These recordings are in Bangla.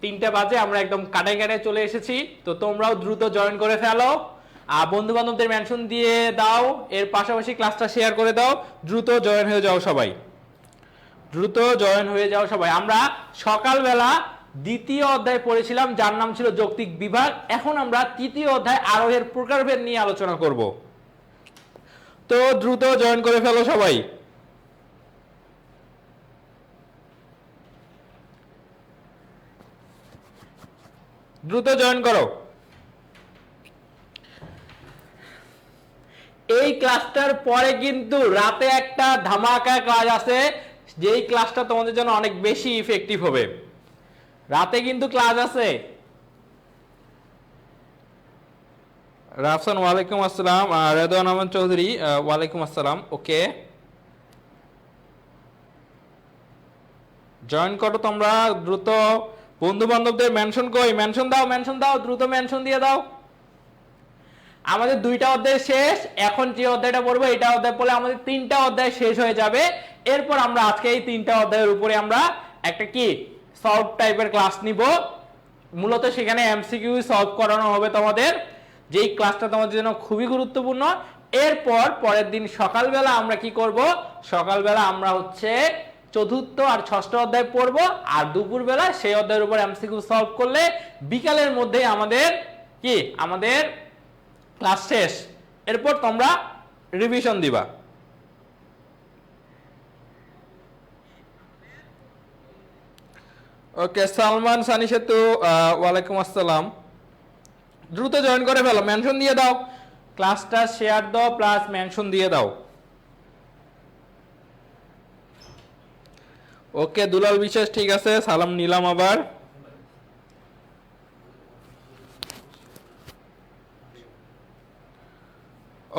3টা বাজে, আমরা একদম কাটায় কাটায় চলে এসেছি। তো তোমরাও দ্রুত জয়েন করে ফেলো, আর বন্ধু বান্ধবদের মেনশন দিয়ে দাও, এর পাশাপাশি ক্লাসটা শেয়ার করে দাও। দ্রুত জয়েন হয়ে যাও সবাই, দ্রুত জয়েন হয়ে যাও সবাই। আমরা সকালবেলা দ্বিতীয় অধ্যায় পড়েছিলাম, যার নাম ছিল যৌক্তিক বিভাগ। এখন আমরা তৃতীয় অধ্যায় আরোহের প্রকারভেদ নিয়ে আলোচনা করব। তো দ্রুত জয়েন করে ফেলো সবাই। দ্রুত জয়েন করো। এই ক্লাসটার পরে কিন্তু রাতে একটা ধামাকা ক্লাস আছে, যেই ক্লাসটা তোমাদের জন্য অনেক বেশি ইফেক্টিভ হবে। রাতে কিন্তু ক্লাস আছে। রাফসান ওয়ালাইকুম আসসালাম, রেদওয়ান আহমেদ চৌধুরী ওয়ালাইকুম আসসালাম। ওকে, জয়েন করো তোমরা দ্রুত। বন্ধু বান্ধবদের মেনশন কই, মেনশন দাও, মেনশন দাও, দ্রুত মেনশন দিয়ে দাও। আমাদের 2টা অধ্যায় শেষ, এখন যে অধ্যায়টা পড়বো এটা অধ্যায় পড়লে আমাদের 3টা অধ্যায় শেষ হয়ে যাবে। এরপর আমরা আজকে এই 3টা অধ্যায়ের উপরে আমরা একটা কি সলভ টাইপের ক্লাস নিব। মূলত সেখানে এমসিকিউ সলভ করানো হবে তোমাদের, যেই ক্লাসটা তোমাদের জন্য খুবই গুরুত্বপূর্ণ। এরপর পরের দিন সকালবেলা আমরা কি করব, সকালবেলা আমরা হচ্ছে 4র্থ আর 6ষ্ঠ অধ্যায় পড়বো, আর দুপুরবেলা সেই অধ্যায়ের উপর এমসিকিউ সলভ করলে বিকালের মধ্যেই আমাদের কি আমাদের ক্লাস শেষ। এরপর তোমরা রিভিশন দিবা। ওকে, সালমান সানি সেতু ওয়ালাইকুম আসসালাম। দ্রুত জয়েন করে ফেলো, মেনশন দিয়ে দাও, ক্লাসটা শেয়ার দাও প্লাস মেনশন দিয়ে দাও। ওকে, দুলাল বিশ্বাস ঠিক আছে, সালাম নিলাম আবার।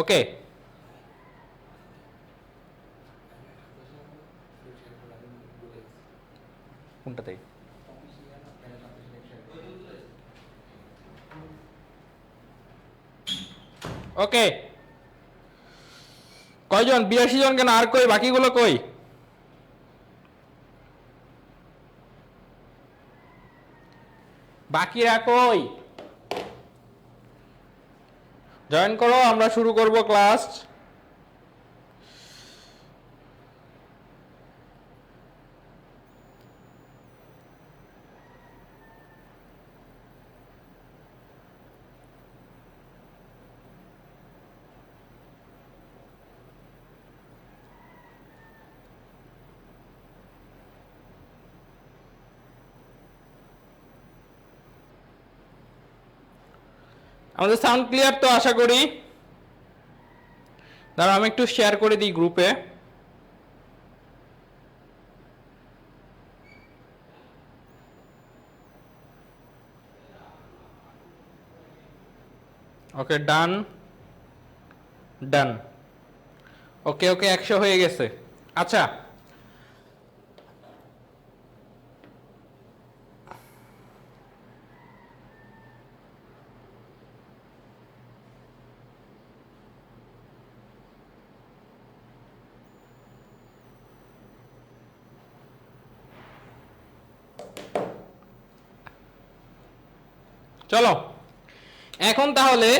ওকে, কোনটাতে? ওকে, কয়জন? 82 জন কেন? আর কই বাকিগুলো কই? বাকিরা কই? জয়েন করো, আমরা শুরু করব ক্লাস। আমাদের সাউন্ড ক্লিয়ার তো আশা করি। দাঁড়াও আমি একটু শেয়ার করে দিই গ্রুপে। ওকে, ডান ডান। ওকে ওকে, 100 হয়ে গেছে। আচ্ছা, চলো এখন তাহলে।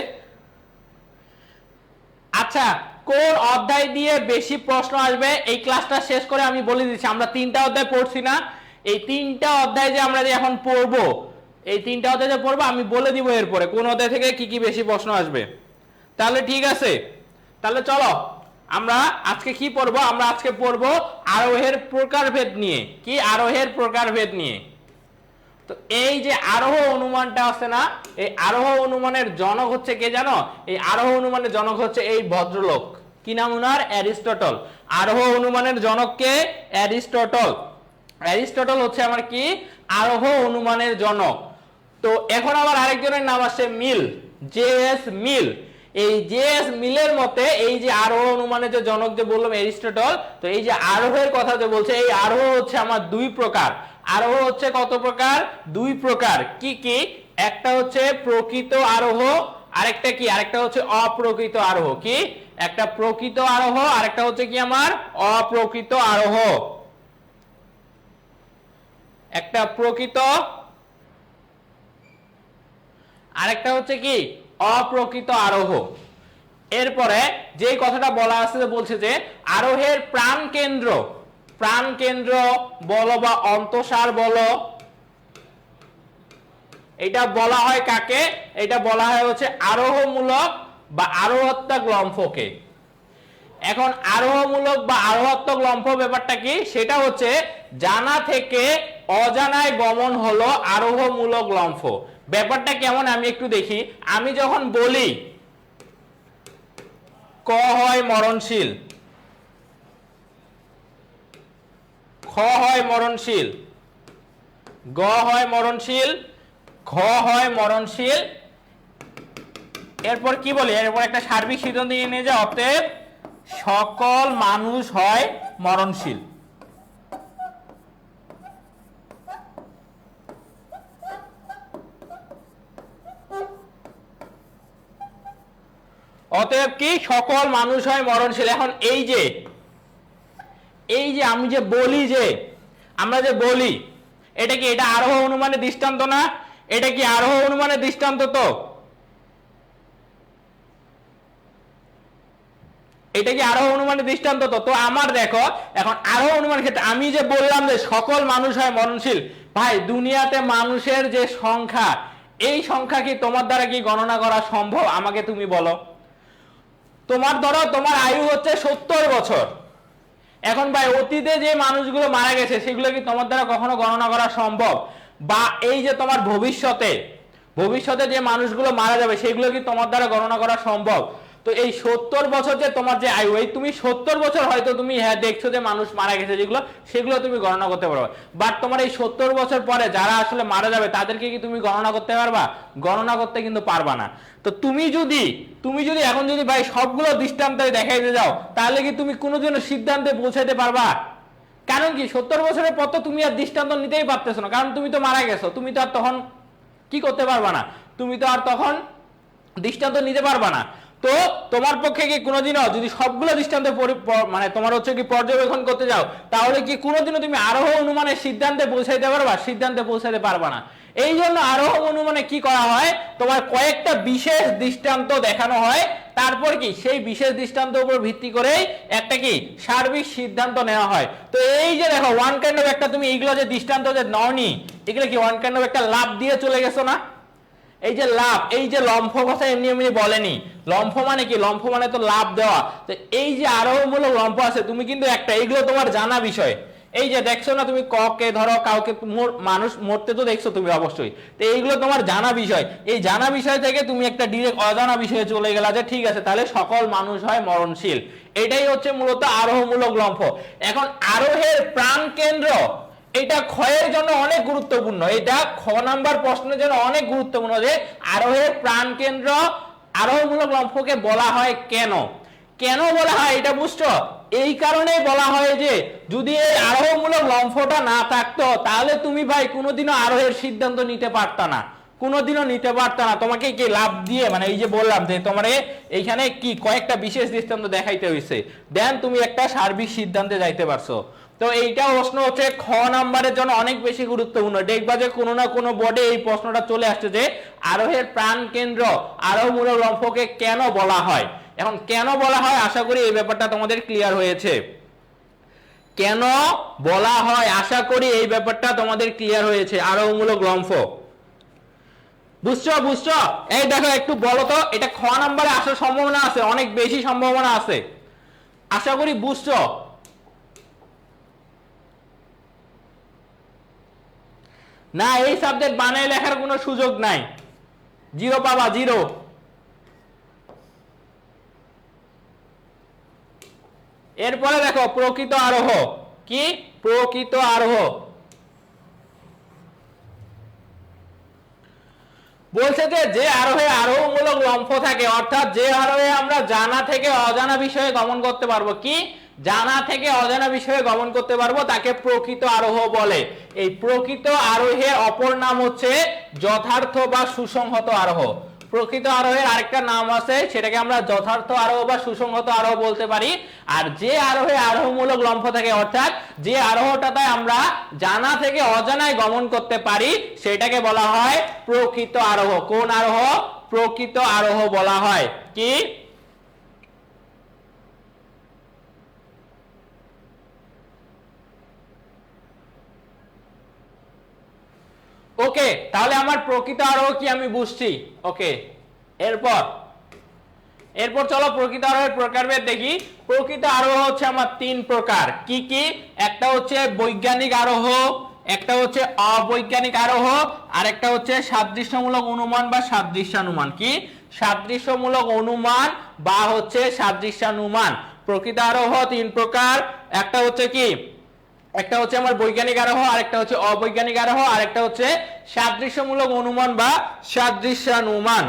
আচ্ছা, কোন অধ্যায় দিয়ে বেশি প্রশ্ন আসবে এই ক্লাসটা শেষ করে আমি বলে দিচ্ছি। আমরা 3টা অধ্যায় পড়ছি না, এই 3টা অধ্যায় যে আমরা এখন পড়বো, এই 3টা অধ্যায় যে পড়বো আমি বলে দিব এরপরে কোন অধ্যায় থেকে কি কি বেশি প্রশ্ন আসবে। তাহলে ঠিক আছে, তাহলে চলো আমরা আজকে কি পড়বো। আমরা আজকে পড়বো আরোহের প্রকারভেদ নিয়ে। কি আরোহের প্রকারভেদ নিয়ে। তো এই যে আরোহ অনুমানটা আছে না, এই আরোহ অনুমানের জনক হচ্ছে কে জানো? এই আরোহ অনুমানের জনক হচ্ছে এই ভদ্রলোক। কি নাম ওনার? অ্যারিস্টটল। আরোহ অনুমানের জনক কে? অ্যারিস্টটল। অ্যারিস্টটল হচ্ছে আমার কি আরোহ অনুমানের জনক। তো এখন আবার আরেকজনের নাম আসছে মিল, জে.এস. মিল। এই জে.এস. মিলের মতে এই যে আরোহ অনুমানের যে জনক যে বললাম অ্যারিস্টটল, তো এই যে আরোহের কথা যে বলছে, এই আরোহ হচ্ছে আমার 2 প্রকার। আরোহ হচ্ছে কত প্রকার? 2 প্রকার। কি কি? একটা হচ্ছে প্রকৃত আরোহ, আরেকটা কি? আরেকটা হচ্ছে অপ্রকৃত আরোহ। কি? একটা প্রকৃত আরোহ, আরেকটা হচ্ছে কি আমার অপ্রকৃত আরোহ। একটা প্রকৃত আরেকটা হচ্ছে কি অপ্রকৃত আরোহ। এরপরে যে কথাটা বলা আছে বলছে যে আরোহের প্রাণ কেন্দ্র বলো বা অন্তঃসার বলো, এটা বলা হয় কাকে? এটা বলা হয় হচ্ছে আরোহমূলক বা আরোহাত্মক লম্ফকে। এখন আরোহমূলক বা আরোহাত্মক লম্ফ ব্যাপারটা কি? সেটা হচ্ছে জানা থেকে অজানায় গমন হলো আরোহমূলক লম্ফ। ব্যাপারটা কেমন আমি একটু দেখি। আমি যখন বলি ক হয় মরণশীল, খ হয় মরণশীল, গ হয় মরণশীল, ঘ হয় মরণশীল, এরপর কি বলি? এরপর একটা সার্বিক সিদ্ধান্ত নিয়ে যায়, অতএব সকল মানুষ হয় মরণশীল। অতএব কি সকল মানুষ হয় মরণশীল। এখন এই যে আমি যে বলি, যে আমরা যে বলি, এটা কি এটা আরোহ অনুমানের দৃষ্টান্ত না? এটা কি আরোহ অনুমানের দৃষ্টান্ত? তো এটা কি আরোহ অনুমানের দৃষ্টান্ত? তো আমার দেখো এখন আরোহ অনুমানের ক্ষেত্রে আমি যে বললাম যে সকল মানুষ হয় মরণশীল, ভাই দুনিয়াতে মানুষের যে সংখ্যা, এই সংখ্যা কি তোমার দ্বারা কি গণনা করা সম্ভব? আমাকে তুমি বলো। তোমার ধরো তোমার আয়ু হচ্ছে 70 বছর। এখন ভাই অতীতে যে মানুষগুলো মারা গেছে সেগুলো কি তোমার দ্বারা কখনো গণনা করা সম্ভব? বা এই যে তোমার ভবিষ্যতে যে মানুষগুলো মারা যাবে সেগুলো কি তোমার দ্বারা গণনা করা সম্ভব? তো এই 70 বছর যে তোমার যে আয়ু, এই তুমি 70 বছর হয়তো তুমি হ্যাঁ দেখছো যে মানুষ মারা গেছে, সেগুলো তুমি গণনা করতে পারবে। বাট তোমার এই 70 বছর পরে যারা আসলে মারা যাবে তাদেরকে কি তুমি গণনা করতে পারবা? গণনা করতে কিন্তু পারবা না। তো তুমি যদি এখন যদি ভাই সবগুলো দৃষ্টান্ত দেখাইতে যাও, তাহলে কি তুমি কোনোদিনও সিদ্ধান্তে পৌঁছাতে পারবা? কারণ কি 70 বছরের পর তো তুমি আর দৃষ্টান্ত নিতেই পারতেছো না, কারণ তুমি তো মারা গেছো। তুমি তো আর তখন কি করতে পারবা না, তুমি তো আর তখন দৃষ্টান্ত নিতে পারবা না। তো তোমার পক্ষে কি কোনোদিনও যদি সবগুলো দৃষ্টান্ত মানে তোমার হচ্ছে কি পর্যবেক্ষণ করতে যাও, তাহলে কি কোনোদিনও তুমি আরোহ অনুমানের সিদ্ধান্তে পৌঁছাইতে পারবা? সিদ্ধান্তে পৌঁছাতে পারবা না। এই জন্য আরোহ অনুমানে কি করা হয়, তোমার কয়েকটা বিশেষ দৃষ্টান্ত দেখানো হয়, তারপর কি সেই বিশেষ দৃষ্টান্তের উপর ভিত্তি করে একটা কি সার্বিক সিদ্ধান্ত নেওয়া হয়। তো এই যে দেখো ওয়ান কাইন্ড অফ একটা তুমি এইগুলো যে দৃষ্টান্ত যে নওনি, এগুলো কি ওয়ান কাইন্ড অফ একটা লাভ দিয়ে চলে গেছো না? এই যে লাভ, এই যে লম্ফ কথা এমনি এমনি বলেনি। লম্ফ মানে কি? লম্ফ মানে তো লাভ দেওয়া। তো এই যে আরোহমূলক লম্ফ আছে, তুমি কিন্তু একটা এগুলো তোমার জানা বিষয়। এই যে দেখছো না তুমি কে ধরো কাউকে মানুষ মরতে তো দেখছো তুমি অবশ্যই, তো এইগুলো তোমার জানা বিষয়। এই জানা বিষয় থেকে তুমি একটা ডিরেক্ট অজানা বিষয়ে চলে গেলা যে ঠিক আছে তাহলে সকল মানুষ হয় মরণশীল। এটাই হচ্ছে মূলত আরোহমূলক লম্ফ। এখন আরোহের প্রাণ কেন্দ্র, এটা ক্ষয়ের জন্য অনেক গুরুত্বপূর্ণ। এটা খ নাম্বার প্রশ্নের জন্য অনেক গুরুত্বপূর্ণ যে আরোহের প্রাণ কেন্দ্র আরোহমূলক লম্ফকে বলা হয় কেন? কেন বলা হয় এটা বুঝছো? এই কারণেই বলা হয় যে যদি এই আরোহমূলক লম্ফটা না থাকতো তাহলে তুমি ভাই কোনোদিনও আরোহের সিদ্ধান্ত নিতে পারতা না, কোনোদিনও নিতে পারতা না। তোমাকে কি লাভ দিয়ে মানে এই যে বললাম যে তোমার এইখানে কি কয়েকটা বিশেষ দৃষ্টান্ত দেখাইতে হয়েছে, দেন তুমি একটা সার্বিক সিদ্ধান্তে যাইতে পারছো। তো এইটা প্রশ্ন হচ্ছে খ নাম্বারের জন্য অনেক বেশি গুরুত্বপূর্ণ। দেখবা যে কোনো না কোনো বোর্ডে এই প্রশ্নটা চলে আসছে যে আরোহের প্রাণ কেন্দ্র আরোহমূলক লম্ফকে কেন বলা হয়। এখন কেন বলা হয় আশা করি এই ব্যাপারটা তোমাদের ক্লিয়ার হয়েছে। কেন বলা হয় আশা করি এই ব্যাপারটা তোমাদের ক্লিয়ার হয়েছে। আরোহমূলক লম্ফ বুঝছো? এই দেখো একটু বলো তো, এটা খ নাম্বারে আসার সম্ভাবনা আছে, অনেক বেশি সম্ভাবনা আছে। আশা করি বুঝছো। না এই সাবজেক্ট বানায় লেখার কোনো সুযোগ নাই, 0 পাবা 0। এরপরে দেখো প্রকৃত আরোহ কি? প্রকৃত আরোহ বলছে যে আরোহে আরোহমূলক লম্ফ থাকে, অর্থাৎ যে আরোহে আমরা জানা থেকে অজানা বিষয়ে গমন করতে পারবো। কি? জানা থেকে অজানা বিষয়ে গমন করতে পারবো, তাকে প্রকৃত আরোহ বলে। এই প্রকৃত আরোহের অপর নাম হচ্ছে যথার্থ বা সুসংহত আরোহ। প্রকৃত আরোহের আরেকটা নাম আছে, সেটাকে আমরা যথার্থ আরোহ বা সুসংহত আরোহ বলতে পারি। আর যে আরোহে আরোহমূলক লম্ফ থাকে, অর্থাৎ যে আরোহটাতে আমরা জানা থেকে অজানায় গমন করতে পারি, সেটাকে বলা হয় প্রকৃত আরোহ। কোন আরোহ? প্রকৃত আরোহ বলা হয়। কি? ওকে, তাহলে আমার প্রকৃত আরোহ কি আমি বুঝছি। ওকে, এরপর চলো প্রকৃত আরোহের প্রকারভেদ দেখি। প্রকৃত আরোহ হচ্ছে আমার তিন প্রকার। কি কি? একটা হচ্ছে বৈজ্ঞানিক আরোহ, একটা হচ্ছে অবৈজ্ঞানিক আরোহ, আর একটা হচ্ছে সাদৃশ্যমূলক অনুমান বা সাদৃশ্যানুমান। কি? সাদৃশ্যমূলক অনুমান বা হচ্ছে সাদৃশ্যানুমান। প্রকৃত আরোহ তিন প্রকার। একটা হচ্ছে কি? একটা হচ্ছে আমার বৈজ্ঞানিক আরোহ, আরেকটা হচ্ছে অবৈজ্ঞানিক আরোহ, আরেকটা হচ্ছে সাদৃশ্যমূলক অনুমান বা সাদৃশ্যানুমান।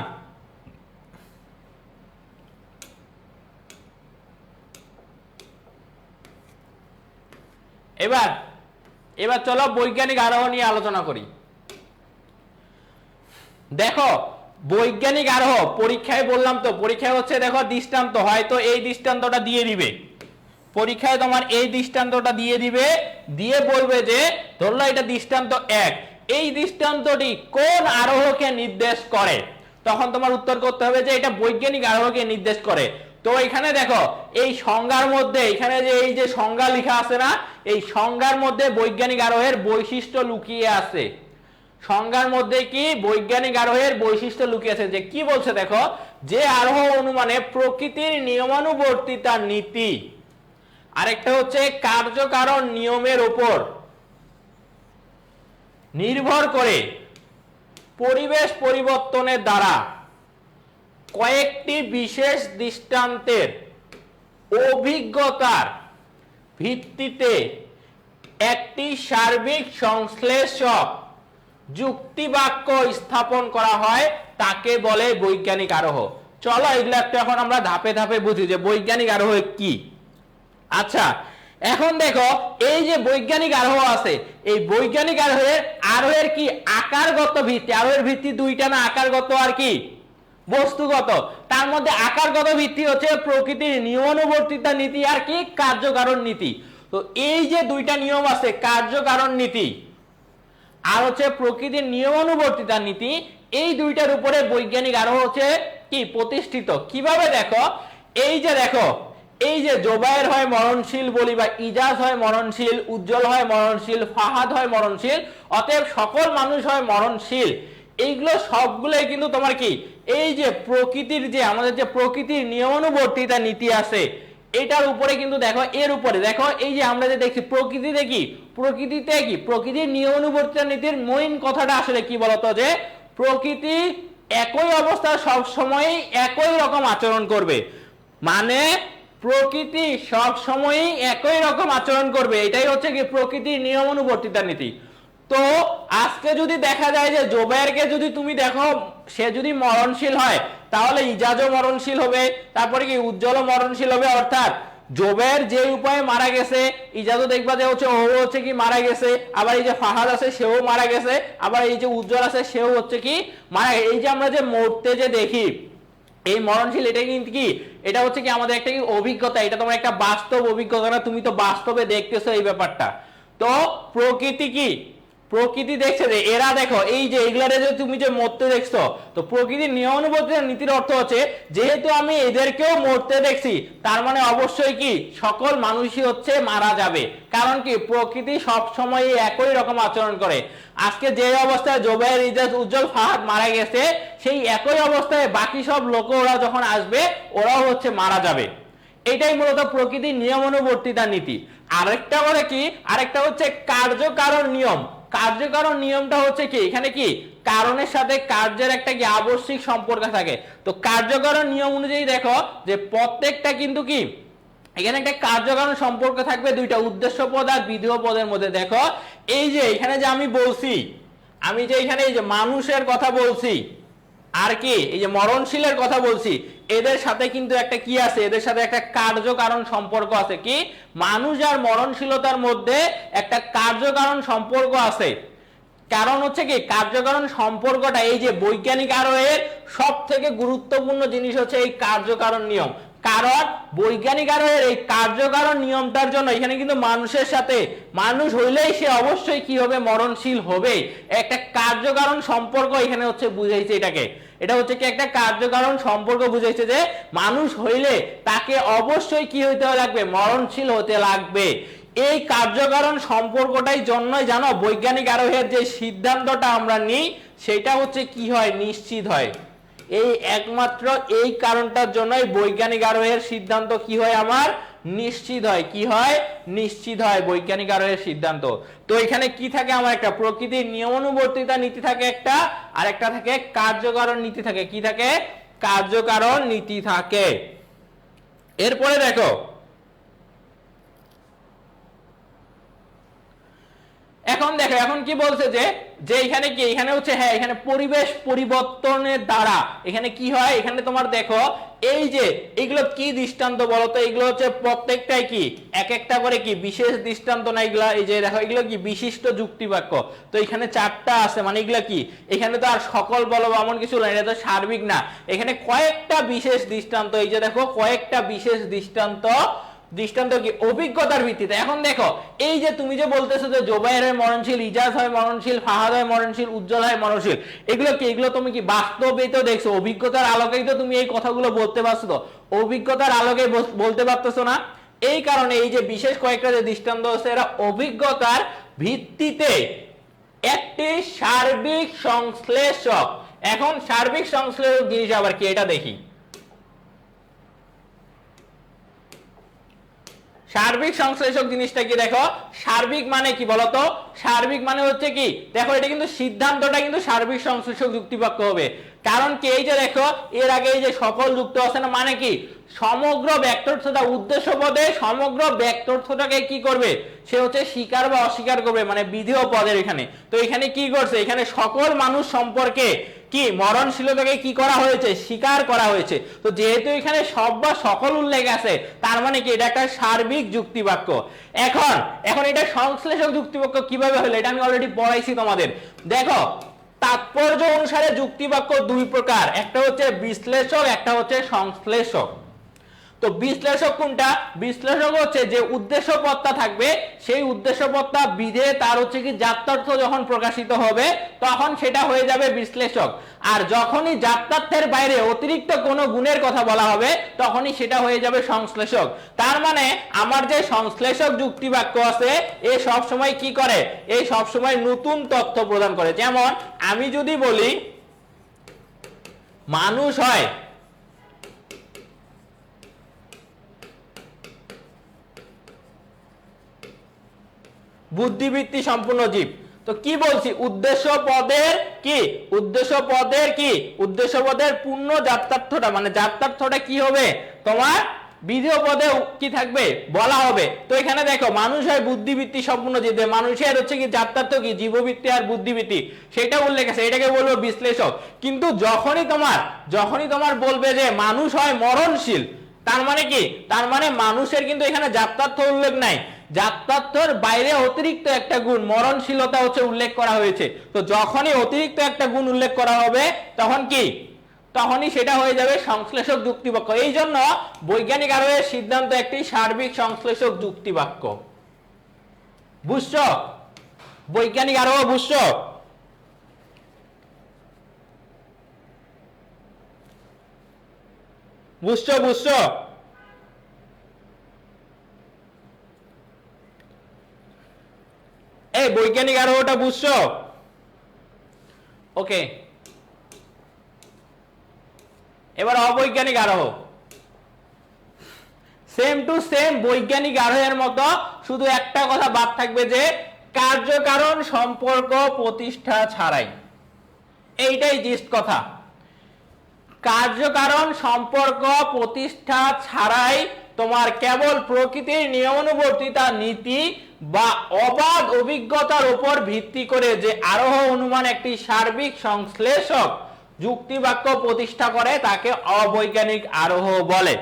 এবার চলো বৈজ্ঞানিক আরোহ নিয়ে আলোচনা করি। দেখো, বৈজ্ঞানিক আরোহ পরীক্ষায় বললাম তো, পরীক্ষায় হচ্ছে দেখো দৃষ্টান্ত, হয়তো এই দৃষ্টান্তটা দিয়ে দিবে পরীক্ষায়, তোমার এই দৃষ্টান্তটা দিয়ে দিবে, দিয়ে বলবে যে ধরলো এটা দৃষ্টান্ত 1, এই দৃষ্টান্তটি কোন আরোহকে নির্দেশ করে। তখন তোমার উত্তর করতে হবে যে এটা বৈজ্ঞানিক আরোহকে নির্দেশ করে। তো এখানে দেখো এই সংজ্ঞার মধ্যে, এখানে যে এই যে সংজ্ঞা লেখা আছে না, এই সংজ্ঞার মধ্যে বৈজ্ঞানিক আরোহের বৈশিষ্ট্য লুকিয়ে আছে। সংজ্ঞার মধ্যে কি? বৈজ্ঞানিক আরোহের বৈশিষ্ট্য লুকিয়ে আছে। যে কি বলছে দেখো, যে আরোহ অনুমানে প্রকৃতির নিয়মানুবর্তিতার নীতি, আরেকটা হচ্ছে কার্যকারণ নিয়মের উপর নির্ভর করে পরিবেশ পরিবর্তনের দ্বারা কয়েকটি বিশেষ দৃষ্টান্তের অভিজ্ঞতার ভিত্তিতে একটি সার্বিক সংশ্লেষক যুক্তিবাক্য স্থাপন করা হয়, তাকে বলে বৈজ্ঞানিক আরোহ। চলো এগুলো একটু এখন আমরা ধাপে ধাপে বুঝি যে বৈজ্ঞানিক আরোহ কি। আচ্ছা, এখন দেখো এই যে বৈজ্ঞানিক আরোহ আছে, এই বৈজ্ঞানিক আরোহের কি আকারগত ভিত্তি। আরোহের ভিত্তি দুইটা না, আকারগত আর কি বস্তুগত। তার মধ্যে আকারগত ভিত্তি হচ্ছে প্রকৃতির নিয়মানুবর্তিতা নীতি আর কি কার্যকারণ নীতি। তো এই যে দুইটা নিয়ম আছে, কার্যকারণ নীতি আর হচ্ছে প্রকৃতির নিয়মানুবর্তিতা নীতি, এই দুইটার উপরে বৈজ্ঞানিক আরোহ হচ্ছে কি প্রতিষ্ঠিত। কিভাবে? দেখো এই যে দেখো, এই যে জোবায়ের হয় মরণশীল বলি, বা ইজাজ হয় মরণশীল, উজ্জ্বল হয় মরণশীল, ফাহাদ হয় মরণশীল, অতএব সকল মানুষ হয় মরণশীল। এইগুলো সবগুলোই কিন্তু তোমার কি এই যে প্রকৃতির, যে আমাদের যে প্রকৃতির নিয়মানুবর্তিতা নীতি আছে, এটার উপরে কিন্তু দেখো, এর উপরে দেখো এই যে আমরা যে দেখছি প্রকৃতিতে কি, প্রকৃতির নিয়মানুবর্তিতা নীতির মেইন কথাটা আসলে কি বলতো, যে প্রকৃতি একই অবস্থা সব সময় একই রকম আচরণ করবে। মানে প্রকৃতি সব সময়ই একই রকম আচরণ করবে, এটাই হচ্ছে কি প্রকৃতির নিয়মানুবর্তিতা নীতি। তো আজকে যদি দেখা যায় যে জোবায়েরকে যদি তুমি দেখো, সে যদি মরণশীল হয়, তাহলে ইজাজও মরণশীল হবে, তারপরে কি উজ্জ্বলও মরণশীল হবে। অর্থাৎ জোবায়ের যে উপায়ে মারা গেছে, ইজাজও দেখবা যে হচ্ছে ও হচ্ছে কি মারা গেছে, আবার এই যে ফাহাদ আছে সেও মারা গেছে, আবার এই যে উজ্জ্বল আছে সেও হচ্ছে কি মারা গেছে। এই যে আমরা যে মরতে যে দেখি এই মরণশীল, এটা কিন্তু কি, এটা হচ্ছে কি আমাদের একটা কি অভিজ্ঞতা, এটা তোমার একটা বাস্তব অভিজ্ঞতা না, তুমি তো বাস্তবে দেখতেছো এই ব্যাপারটা। তো প্রকৃতি কি, প্রকৃতি দেখছে যে এরা দেখো এই যে এগুলারে যে তুমি যে মরতে দেখছো, তো প্রকৃতির নিয়মানুবর্তিতা নীতির অর্থ হচ্ছে যেহেতু আমি এদেরকেও মরতে দেখছি, তার মানে অবশ্যই কি সকল মানুষই হচ্ছে মারা যাবে। কারণ কি প্রকৃতি সব সময় একই রকম আচরণ করে। আজকে যে অবস্থায় জোবায়ের, ইজাজ, উজ্জ্বল, ফাহাদ মারা গেছে, সেই একই অবস্থায় বাকি সব লোক ওরা যখন আসবে ওরাও হচ্ছে মারা যাবে। এটাই মূলত প্রকৃতির নিয়মানুবর্তিতা নীতি। আরেকটা বলে কি, আরেকটা হচ্ছে কার্যকারণ নিয়ম। কার্যকারণ নিয়মটা হচ্ছে কি, এখানে কি কারণের সাথে কার্যের একটা কি আবশ্যিক সম্পর্ক থাকে। তো কার্যকারণ নিয়ম অনুযায়ী দেখো যে প্রত্যেকটা কিন্তু কি এখানে একটা কার্যকারণ সম্পর্ক থাকবে দুইটা, উদ্দেশ্য পদ আর বিধেয় পদের মধ্যে। দেখো এই যে এখানে যে আমি বলছি, আমি যে এখানে এই যে মানুষের কথা বলছি আর কি এই যে মরণশীলের কথা বলছি, এদের সাথে কিন্তু একটা কি আছে, এদের সাথে একটা কার্যকারণ সম্পর্ক আছে। কি মানুষ আর মরণশীলতার মধ্যে একটা কার্যকারণ সম্পর্ক আছে। কারণ হচ্ছে কি কার্যকারণ সম্পর্কটা, এই যে বৈজ্ঞানিক আরোহের সব থেকে গুরুত্বপূর্ণ জিনিস হচ্ছে এই কার্যকারণ নিয়ম। কারণ বৈজ্ঞানিক আরোহের এই কার্যকারণ নিয়মটার জন্য এখানে কিন্তু মানুষের সাথে, মানুষ হইলেই সে অবশ্যই কি হবে, মরণশীল হবে। একটা কার্যকারণ সম্পর্ক এখানে হচ্ছে বুঝাইছে এটাকে, এটা হচ্ছে কি একটা কার্যকারণ সম্পর্ক বুঝাইছে যে মানুষ হইলে তাকে অবশ্যই কি হইতে লাগবে, মরণশীল হতে লাগবে। এই কার্যকারণ সম্পর্কটাই জন্যই জানো বৈজ্ঞানিক আরোহের যে সিদ্ধান্তটা আমরা নিই সেটা হচ্ছে কি হয়, নিশ্চিত হয়। এই একমাত্র এই কারণটার জন্যই বৈজ্ঞানিক আরোহের সিদ্ধান্ত কি হয়, আমার নিশ্চিত হয়। কি হয়, নিশ্চিত হয় বৈজ্ঞানিক আরোহের সিদ্ধান্ত। তো এখানে কি থাকে, আমার একটা প্রকৃতির নিয়মানুবর্তিতা নীতি থাকে একটা, আর একটা থাকে কার্যকারণ নীতি থাকে। কি থাকে, কার্যকারণ নীতি থাকে। এরপরে দেখো এখন কি বলছে যে যে এখানে কি, এখানে হচ্ছে হ্যাঁ এখানে পরিবেশ পরিবর্তনের দ্বারা এখানে কি হয়, এখানে তোমার দেখো এই যে এগুলো কি দৃষ্টান্ত বলতো, এগুলো হচ্ছে প্রত্যেকটাই কি এক একটা করে কি বিশেষ দৃষ্টান্ত না এগুলা। এই যে দেখো এগুলো কি বিশিষ্ট যুক্তিবাক্য। তো এখানে 4টা আছে, মানে এগুলা কি, এখানে তো আর সকল বলবো এমন কিছু না, এটা তো সার্বিক না, এখানে কয়েকটা বিশেষ দৃষ্টান্ত। এই যে দেখো কয়েকটা বিশেষ দৃষ্টান্ত, দৃষ্টান্ত কি অভিজ্ঞতার ভিত্তিতে। এখন দেখো এই যে তুমি যে বলতেছো যে জোবায়ের হয় মরণশীল, ইজাজ হয় মরণশীল, ফাহাদ হয় মরণশীল, উজ্জ্বল হয় মরণশীল, এগুলো কি, এগুলো তুমি কি বাস্তবেই তো দেখছো, অভিজ্ঞতার আলোকেই তো তুমি এই কথাগুলো বলতে পারছো। তো অভিজ্ঞতার আলোকে বলতে পারতেছো না, এই কারণে এই যে বিশেষ কয়েকটা যে দৃষ্টান্ত আছে এরা অভিজ্ঞতার ভিত্তিতে একটি সার্বিক সংশ্লেষক। এখন সার্বিক সংশ্লেষক জিনিস আবার কি, এটা দেখি। সার্বিক সংশ্লেষক জিনিসটা কি, দেখো সার্বিক মানে কি বলতো, সার্বিক মানে হচ্ছে কি, দেখো এটা কিন্তু সিদ্ধান্তটা কিন্তু সার্বিক সংশ্লেষক যুক্তিবাক্য হবে। কারণ কি, এই যে দেখো এর আগে এই যে সকল যুক্ত আছে না, মানে কি সমগ্র বাক্যার্থটা, উদ্দেশ্য পদে সমগ্র বাক্যার্থটাকে কি করবে, সে হচ্ছে স্বীকার বা অস্বীকার করবে, মানে বিধেয় পদের এখানে। তো এখানে কি করছে, এখানে সকল মানুষ সম্পর্কে কি মরণশীলতাকে কি করা হয়েছে, স্বীকার করা হয়েছে। তো যেহেতু এখানে সব বা সকল উল্লেখ আছে, তার মানে কি এটা একটা সার্বিক যুক্তিবাক্য। এখন এটা সংশ্লেষক যুক্তিবাক্য কিভাবে হলো, এটা আমি অলরেডি পড়াইছি তোমাদের। দেখো তাৎপর্য অনুসারে যুক্তিবাক্য দুই প্রকার, একটা হচ্ছে বিশ্লেষক, একটা হচ্ছে সংশ্লেষক। তো বিশ্লেষক কোনটা, বিশ্লেষক হচ্ছে যে উদ্দেশ্যপদটা থাকবে, সেই উদ্দেশ্যপদটা বিধে তার হচ্ছে কি যাত্রার্থ যখন প্রকাশিত হবে তখন সেটা হয়ে যাবে বিশ্লেষক। আর যখনই যাত্রার্থের বাইরে অতিরিক্ত কোনো গুণের কথা বলা হবে তখনই সেটা হয়ে যাবে সংশ্লেষক। তার মানে আমার যে সংশ্লেষক যুক্তিবাক্য আছে এ সব সময় কি করে, এই সব সময় নতুন তথ্য প্রদান করে। যেমন আমি যদি বলি মানুষ হয় বুদ্ধিবৃত্তি সম্পূর্ণ জীব, তো কি বলছি, উদ্দেশ্য পদের কি, উদ্দেশ্য পদের কি, উদ্দেশ্য পদের পূর্ণ যাত্রার্থটা, মানে যাত্রার্থটা কি হবে তোমার বিধেয় পদে কি থাকবে বলা হবে। তো এখানে দেখো মানুষ হয় বুদ্ধিবৃত্তি সম্পূর্ণ জীব, মানুষের হচ্ছে কি যাত্রার্থ কি জীববৃত্তি আর বুদ্ধিবৃত্তি সেটা উল্লেখ আছে, এটাকে বলবো বিশ্লেষক। কিন্তু যখনই তোমার বলবে যে মানুষ হয় মরণশীল, তার মানে কি, তার মানে মানুষের কিন্তু এখানে যাত্রার্থ উল্লেখ নাই, যাত্রার্থের বাইরে অতিরিক্ত একটা গুণ মরণশীলতা হচ্ছে উল্লেখ করা হয়েছে। তো যখনই অতিরিক্ত একটা গুণ উল্লেখ করা হবে তখন কি, তখনই সেটা হয়ে যাবে সংশ্লেষক যুক্তিবাক্য। এই জন্য বৈজ্ঞানিক আরোহের সিদ্ধান্ত একটি সার্বিক সংশ্লেষক যুক্তিবাক্য। বুঝছো, বৈজ্ঞানিক আরোহ বুঝছো? বুঝছো এই বৈজ্ঞানিক আরোহটা বুঝছো? ওকে, এবার অবৈজ্ঞানিক আরোহ, সেম টু সেম বৈজ্ঞানিক আরোহের মতো, শুধু একটা কথা বাদ থাকবে যে কার্যকারণ সম্পর্ক প্রতিষ্ঠা ছাড়াই। এইটাই জিস্ট কথা, কার্যকারণ সম্পর্ক প্রতিষ্ঠা ছাড়াই তোমার কেবল প্রকৃতির নিয়মানুবর্তিতা নীতি বা অবাধ অভিজ্ঞতার উপর ভিত্তি করে যে আরোহ অনুমান একটি সার্বিক সংশ্লেষক যুক্তিবাক্য প্রতিষ্ঠা করে তাকে অবৈজ্ঞানিক আরোহ বলে।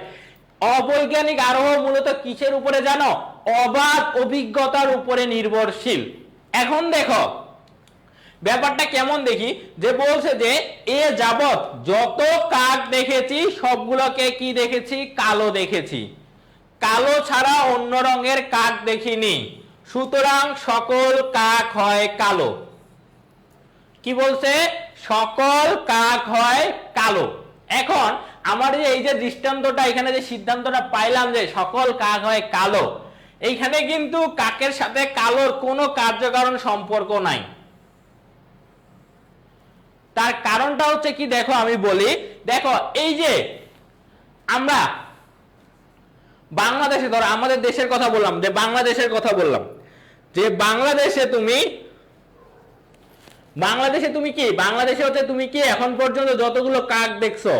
অবৈজ্ঞানিক আরোহ মূলত কিসের উপরে জানো, অবাধ অভিজ্ঞতার উপরে নির্ভরশীল। এখন দেখো ব্যাপারটা কেমন দেখি, যে বলছে যে এ যাবত যত কাক দেখেছি সবগুলোকে কি দেখেছি, কালো দেখেছি, কালো ছাড়া অন্য রঙের কাক দেখিনি, সুতরাং সকল কাক হয় কালো। কি বলছে, সকল কাক হয় কালো। এখন আমার এই যে দৃষ্টান্তটা, এখানে যে সিদ্ধান্তটা পাইলাম যে সকল কাক হয় কালো, এইখানে কিন্তু কাকের সাথে কালোর কোনো কার্যকারণ সম্পর্ক নাই। তার কারণটা হচ্ছে কি, দেখো আমি বলি, দেখো এই যে আমরা বাংলাদেশে, ধরো আমাদের দেশের কথা বললাম, যে বাংলাদেশের কথা বললাম, যে বাংলাদেশে তুমি কি, বাংলাদেশে হচ্ছে তুমি কি এখন পর্যন্ত যতগুলো কাক দেখছো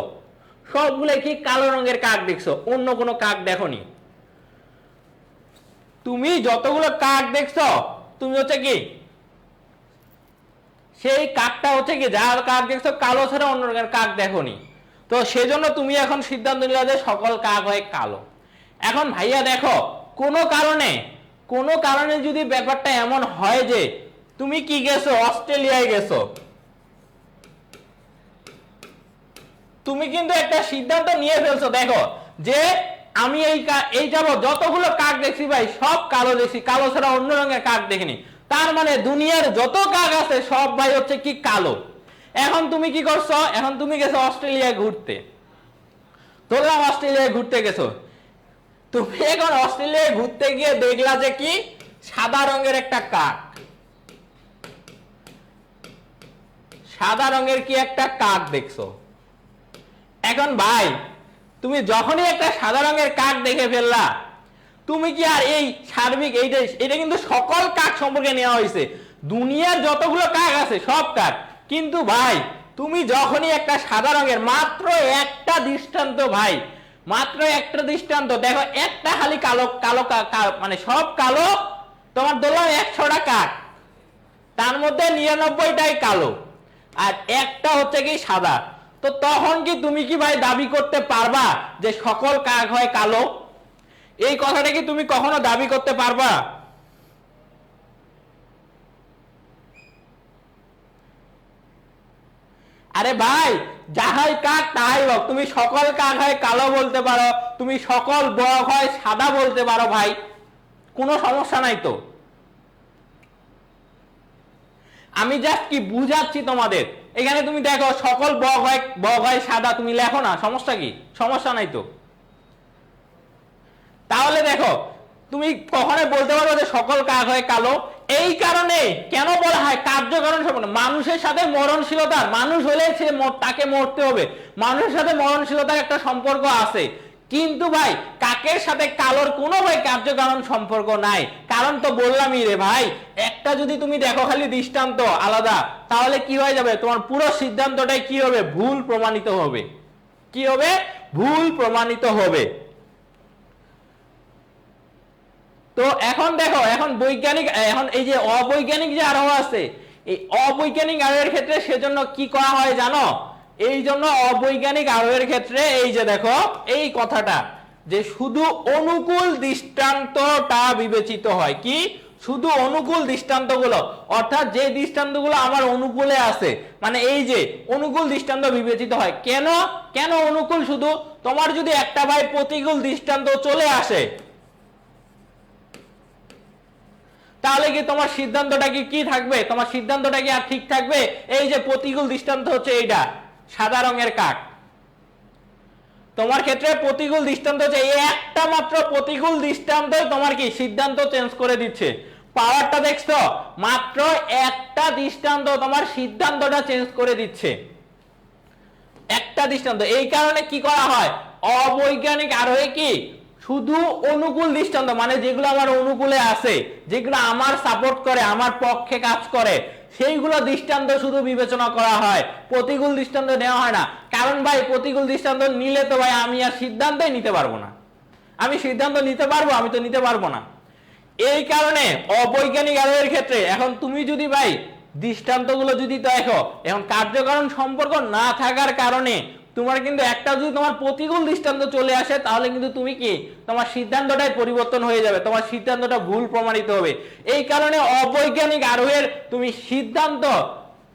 সবগুলো কি কালো রঙের কাক দেখছো, অন্য কোনো কাক দেখোনি। তুমি যতগুলো কাক দেখছো তুমি হচ্ছে কি সেই কাকটা হচ্ছে কি, যার কাক দেখছো কালো ছাড়া অন্য রঙের কাক দেখোনি, তো সেজন্য তুমি এখন সিদ্ধান্ত নিলে যে সকল কাক হয় কালো। এখন ভাইয়া দেখো, কোনো কারণে যদি ব্যাপারটা এমন হয় যে তুমি কি গেছো, অস্ট্রেলিয়ায় গেছো, তুমি কিন্তু একটা সিদ্ধান্ত নিয়ে ফেলছো, দেখো যে আমি এই যাবো যতগুলো কাক দেখছি ভাই সব কালো দেখছি, কালো ছাড়া অন্য রঙের কাক দেখিনি, তার মানে দুনিয়ার যত কাক আছে সব ভাই হচ্ছে কি কালো। এখন তুমি কি করছো, এখন তুমি গেছো অস্ট্রেলিয়ায় ঘুরতে, ধরলাম অস্ট্রেলিয়ায় ঘুরতে গেছো, তুমি এখন অস্ট্রেলিয়ায় ঘুরতে গিয়ে দেখলা যে কি সাদা রঙের একটা কাক, সাদা রঙের কি একটা কাক দেখছো। এখন ভাই তুমি যখনই একটা সাদা রঙের কাক দেখে ফেললা, তুমি কি আর এই সার্বিক এটা কিন্তু সকল কাক সম্পর্কে নেওয়া হয়েছে, দুনিয়ার যতগুলো কাক আছে সব কাক, কিন্তু ভাই তুমি যখনই একটা সাদা রঙের, মাত্র একটা দৃষ্টান্ত ভাই, মাত্র একটা দৃষ্টান্ত, দেখো একটা খালি কালো কালো মানে সব কালো, তোমার ধরলাম 100টা কাক, তার মধ্যে 99টাই কালো আর একটা হচ্ছে কি সাদা, তো তখন কি তুমি কি ভাই দাবি করতে পারবা যে সকল কাক হয় কালো? এই কথাটা কি তুমি কখনো দাবি করতে পারবা? আরে ভাই যাহাই কাক তাহাই হোক, তুমি সকল কাক হয় কালো বলতে পারো, তুমি সকল বক হয় সাদা বলতে পারো ভাই, কোনো সমস্যা নাই তো। আমি জাস্ট কি বুঝাচ্ছি তোমাদের, এখানে তুমি দেখো সকল বক হয় সাদা, তুমি লেখো না, সমস্যা কি, সমস্যা নাই তো। তাহলে দেখো তুমি কখনোই বলতে পারো যে সকল কাক হয় কালো, এই কারণে কেন বলা হয় কার্যকারণ সম্পর্ক, মানুষের সাথে মরণশীলতার, মানুষ হলে সে তাকে মরতে হবে, মানুষের সাথে মরণশীলতার একটা সম্পর্ক আছে, কিন্তু ভাই কাকের সাথে কালোর কোনো ভাই কার্যকারণ সম্পর্ক নাই। কারণ তো বললামই রে ভাই, একটা যদি তুমি দেখো খালি দৃষ্টান্ত আলাদা, তাহলে কি হয়ে যাবে, তোমার পুরো সিদ্ধান্তটাই কি হবে, ভুল প্রমাণিত হবে। কি হবে, ভুল প্রমাণিত হবে। তো এখন দেখো, এখন বৈজ্ঞানিক, এখন এই যে অবৈজ্ঞানিক যে আরোহ আছে, এই অবৈজ্ঞানিক আরোহের ক্ষেত্রে সেজন্য কি করা হয় জানো, এই জন্য অবৈজ্ঞানিক আরোহের ক্ষেত্রে এই যে দেখো এই কথাটা, যে শুধু অনুকূল দৃষ্টান্তটা বিবেচিত হয়, কি শুধু অনুকূল দৃষ্টান্তগুলো, অর্থাৎ যে দৃষ্টান্তগুলো আমার অনুকূলে আছে, মানে এই যে অনুকূল দৃষ্টান্ত বিবেচিত হয়। কেন কেন অনুকূল, শুধু তোমার যদি একটা ভাই প্রতিকূল দৃষ্টান্ত চলে আসে, তাহলে কি তোমার সিদ্ধান্তটা কি থাকবে, তোমার সিদ্ধান্তটা কি আর ঠিক থাকবে? এই যে প্রতিকূল দৃষ্টান্ত হচ্ছে এইটা সাদা রঙের কাক, তোমার ক্ষেত্রে প্রতিকূল দৃষ্টান্ত হচ্ছে এই একটা মাত্র প্রতিকূল দৃষ্টান্তই তোমার কি সিদ্ধান্ত চেঞ্জ করে দিচ্ছে। পাওয়ারটা দেখছো, মাত্র একটা দৃষ্টান্ত তোমার সিদ্ধান্তটা চেঞ্জ করে দিচ্ছে, একটা দৃষ্টান্ত। এই কারণে কি করা হয়, অবৈজ্ঞানিক আরোহে কি শুধু অনুকূল দৃষ্টান্ত, মানে যেগুলো আমার অনুকূলে আছে, যেগুলো আমার সাপোর্ট করে, আমার পক্ষে কাজ করে, সেইগুলো দৃষ্টান্ত শুধু বিবেচনা করা হয়, প্রতিকূল দৃষ্টান্ত নেওয়া হয় না। কারণ ভাই প্রতিকূল দৃষ্টান্ত নিলে তো ভাই আমি আর সিদ্ধান্তই নিতে পারবো না, আমি সিদ্ধান্ত নিতে পারবো, আমি তো নিতে পারবো না। এই কারণে অবৈজ্ঞানিক আরোহের ক্ষেত্রে এখন তুমি যদি ভাই দৃষ্টান্তগুলো যদি দেখো, এখন কার্যকারণ সম্পর্ক না থাকার কারণে তোমার কিন্তু একটা যদি তোমার প্রতিকূল দৃষ্টান্ত চলে আসে, তাহলে কিন্তু তুমি কি তোমার সিদ্ধান্তটাই পরিবর্তন হয়ে যাবে, তোমার সিদ্ধান্তটা ভুল প্রমাণিত হবে। এই কারণে অবৈজ্ঞানিক আরোহের তুমি সিদ্ধান্ত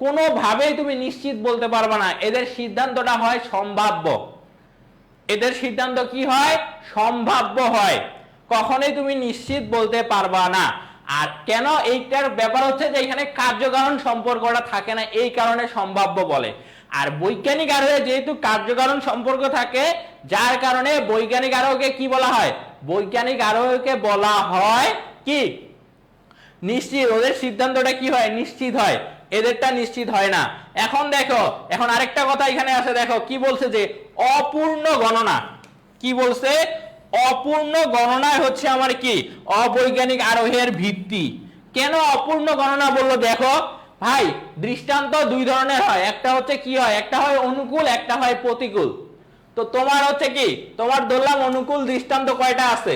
কোনোভাবেই তুমি নিশ্চিত বলতে পারবে না। এদের সিদ্ধান্তটা হয় সম্ভাব্য। এদের সিদ্ধান্ত কি হয়? সম্ভাব্য হয়, কখনোই তুমি নিশ্চিত বলতে পারবা না। আর কেন? এইটার ব্যাপার হচ্ছে যে এখানে কার্যকারণ সম্পর্কটা থাকে না, এই কারণে সম্ভাব্য বলে। আর বৈজ্ঞানিক আরোহে যেহেতু কার্যকারণ সম্পর্ক থাকে, যার কারণে বৈজ্ঞানিক আরোহকে কি বলা হয়? বৈজ্ঞানিক আরোহকে বলা হয় কি? নিশ্চিত। ওদের সিদ্ধান্তটা কি হয়? নিশ্চিত হয়, এদেরটা নিশ্চিত হয় না। এখন দেখো, এখন আরেকটা কথা এখানে আছে, দেখো কি বলছে যে অপূর্ণ গণনা। কি বলছে? অপূর্ণ গণনায় হচ্ছে আমার কি? অবৈজ্ঞানিক আরোহের ভিত্তি। কেন অপূর্ণ গণনা বললো? দেখো ভাই, দৃষ্টান্ত দুই ধরনের হয়, একটা হচ্ছে কি হয়? একটা হয় অনুকূল, একটা হয় প্রতিকূল। তো তোমার হচ্ছে কি? তোমার ধরলাম অনুকূল দৃষ্টান্ত কয়টা আছে?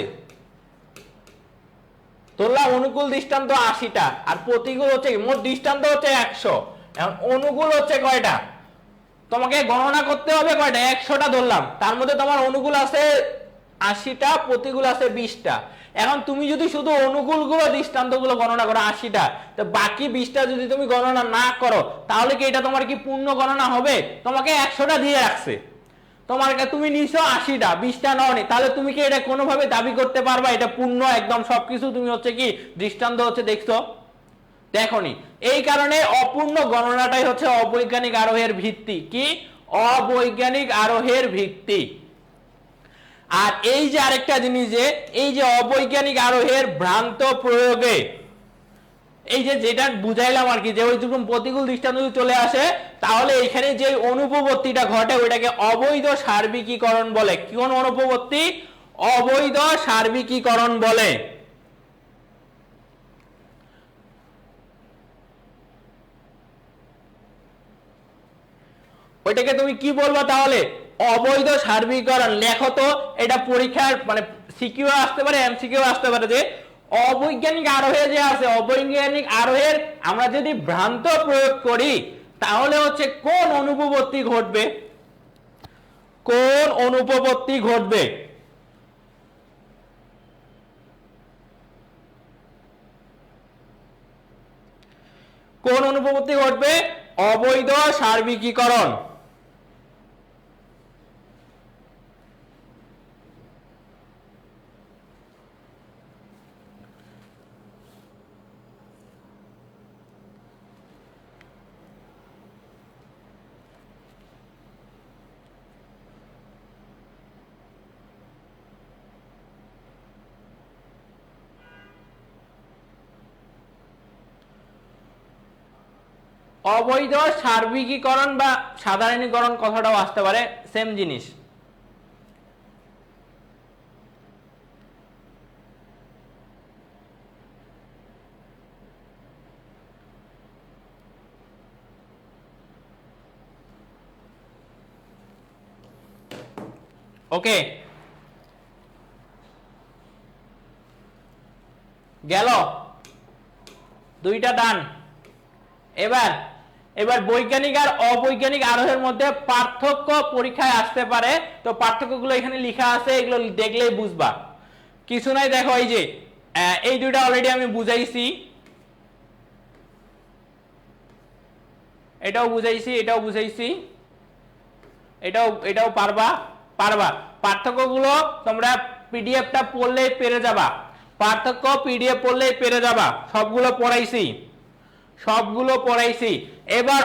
ধরলাম অনুকূল দৃষ্টান্ত 80টা, আর প্রতিকূল হচ্ছে মোট দৃষ্টান্ত হচ্ছে 100। এখন অনুকূল হচ্ছে কয়টা? তোমাকে গণনা করতে হবে কয়টা? 100টা ধরলাম, তার মধ্যে তোমার অনুকূল আছে 80টা, প্রতিকূল আছে 20টা। এখন তুমি যদি শুধু অনুকূলগুলো দৃষ্টান্তগুলো গণনা করো 80টা, তো বাকি 20টা যদি তুমি গণনা না করো, তাহলে কি এটা তোমার কি পূর্ণ গণনা হবে? তোমাকে 100টা দিয়ে রাখছে, তোমার তুমি নিছো 80টা, 20টা নওনি, তাহলে তুমি কি এটা কোনোভাবে দাবি করতে পারবা এটা পূর্ণ একদম সবকিছু তুমি হচ্ছে কি দৃষ্টান্ত হচ্ছে দেখছো? দেখনি। এই কারণে অপূর্ণ গণনাটাই হচ্ছে অবৈজ্ঞানিক আরোহের ভিত্তি। কি? অবৈজ্ঞানিক আরোহের ভিত্তি। আর এই যে আরেকটা জিনিস, যে এই যে অবৈজ্ঞানিক আরোহের ভ্রান্ত প্রয়োগে, এই যে যেটা বুঝাইলাম আর কি, যে ওই যখন প্রতিকূল দৃষ্টান্ত যদি চলে আসে, তাহলে এখানে যে অনুপপত্তিটা ঘটে ওইটাকে অবৈধ সার্বিকীকরণ বলে। কোন অনুপপত্তি? অবৈধ সার্বিকীকরণ বলে। ওইটাকে তুমি কি বলবো তাহলে? অবৈধ সার্বিকীকরণ। লেখো তো, এটা পরীক্ষার মানে সিকিউ আসতে পারে, এমসিকিউ আসতে পারে, যে অবৈজ্ঞানিক আরোহে যে আছে, অবৈজ্ঞানিক আরোহের আমরা যদি ভ্রান্ত প্রয়োগ করি, তাহলে হচ্ছে কোন অনুপপত্তি ঘটবে? কোন অনুপপত্তি ঘটবে? কোন অনুপপত্তি ঘটবে? অবৈধ সার্বিকীকরণ। অবৈধ সার্বিকীকরণ বা সাধারণীকরণ কথাটাও আসতে পারে, সেম জিনিস। ওকে, গেল দুইটা ডান। এবার এবার বৈজ্ঞানিক আর অবৈজ্ঞানিক আরোহের মধ্যে পার্থক্য পরীক্ষায় আসতে পারে। তো পার্থক্যগুলো এখানে লেখা আছে, এগুলো দেখলেই বুঝবা, কিছু নাই। দেখো এই যে এই দুইটা অলরেডি আমি বুঝাইছি, এটাও বুঝাইছি, এটাও বুঝাইছি, এটাও পারবা। পার্থক্যগুলো তোমরা পিডিএফটা পড়লেই পেরে যাবা। পার্থক্য পিডিএফ পড়লেই পেরে যাবা, সবগুলো পড়াইছি। এবার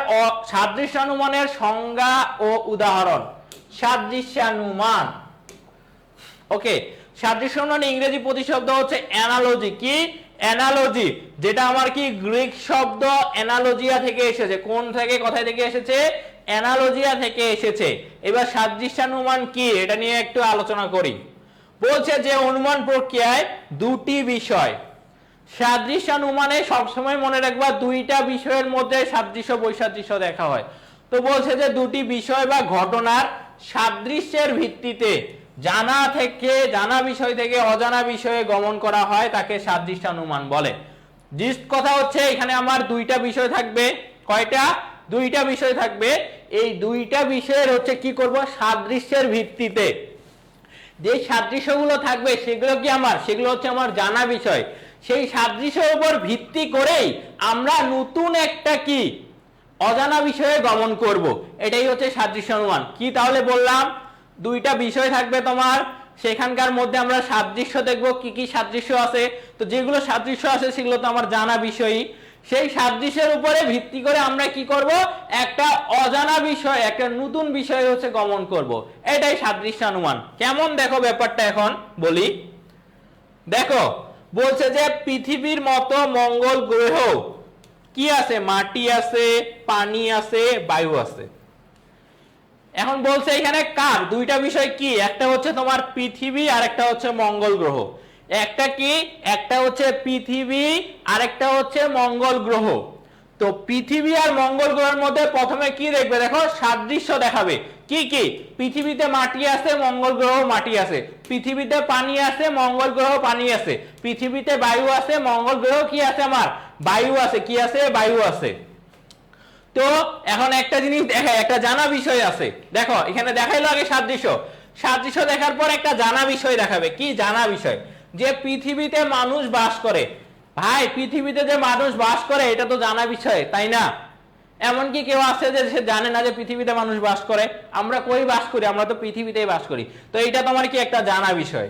সাদৃশ্যানুমানের সংজ্ঞা ও উদাহরণ। সাদৃশ্যানুমান, ওকে। সাদৃশ্যানুমান ইংরেজি প্রতিশব্দ হচ্ছে অ্যানালজি। কি? অ্যানালজি, যেটা আমার কি গ্রিক শব্দ অ্যানালজিয়া থেকে এসেছে। কোন থেকে, কোথায় থেকে এসেছে? অ্যানালজিয়া থেকে এসেছে। এবার সাদৃশ্যানুমান কি, এটা নিয়ে একটু আলোচনা করি। বলছে যে অনুমান প্রক্রিয়ায় দুটি বিষয়। সাদৃশ্যানুমানে সবসময় মনে রাখবা দুইটা বিষয়ের মধ্যে সাদৃশ্য বৈসাদৃশ্য দেখা হয়। তো বলছে যে দুটি বিষয় বা ঘটনার সাদৃশ্যের ভিত্তিতে জানা বিষয় থেকে অজানা বিষয়ে গমন করা হয়, তাকে সাদৃশ্যানুমান বলে। জিস্ট কথা হচ্ছে এখানে আমার দুইটা বিষয় থাকবে। কয়টা? দুইটা বিষয় থাকবে। এই দুইটা বিষয়ের হচ্ছে কি করব? সাদৃশ্যের ভিত্তিতে যে সাদৃশ্যগুলো থাকবে সেগুলো কি আমার, সেগুলো হচ্ছে আমার জানা বিষয়। সেই সাদৃশ্যের উপর ভিত্তি করেই আমরা নতুন একটা কি অজানা বিষয়ে গমন করব, এটাই হচ্ছে সাদৃশ্য অনুমান। কি তাহলে বললাম, দুইটা বিষয় থাকবে তোমার, সেখানকার মধ্যে আমরা সাদৃশ্য দেখব, কি কি সাদৃশ্য আছে। তো যেগুলো সাদৃশ্য আছে সেগুলো তো আমার জানা বিষয়ই, সেই সাদৃশ্যের উপরে ভিত্তি করে আমরা কি করব, একটা অজানা বিষয়, একটা নতুন বিষয় হচ্ছে গমন করব, এটাই সাদৃশ্য অনুমান। কেমন দেখো ব্যাপারটা এখন বলি। দেখো বলছে যে পৃথিবীর মতো মঙ্গল গ্রহ কি আছে, মাটি আছে, পানি আছে, বায়ু আছে। এখন বলছে এখানে কার দুইটা বিষয় কি, একটা হচ্ছে তোমার পৃথিবী আর একটা হচ্ছে মঙ্গল গ্রহ। একটা কি, একটা হচ্ছে পৃথিবী আর একটা হচ্ছে মঙ্গল গ্রহ। তো পৃথিবী আর মঙ্গল গ্রহের মধ্যে প্রথমে কি দেখবে, দেখো সাদৃশ্য দেখাবে। কি কি, পৃথিবীতে মাটি আছে, মঙ্গল গ্রহ মাটি আছে। পৃথিবীতে পানি আছে, মঙ্গল গ্রহ পানি আছে। পৃথিবীতে বায়ু আছে, মঙ্গল গ্রহ কি আছে, আমার বায়ু আছে। কি আছে, বায়ু আছে। তো এখন একটা জিনিস দেখায়, একটা জানা বিষয় আছে। দেখো এখানে দেখাইলো আগে সাদৃশ্য, সাদৃশ্য দেখার পর একটা জানা বিষয় দেখাবে। কি জানা বিষয়, যে পৃথিবীতে মানুষ বাস করে। ভাই পৃথিবীতে যে মানুষ বাস করে এটা তো জানা বিষয়, তাই না? এমনকি কেউ আছে যে সে জানে না যে পৃথিবীতে মানুষ বাস করে? আমরা কই বাস করি, আমরা তো পৃথিবীতেই বাস করি। তো এটা তোমার কি একটা জানা বিষয়।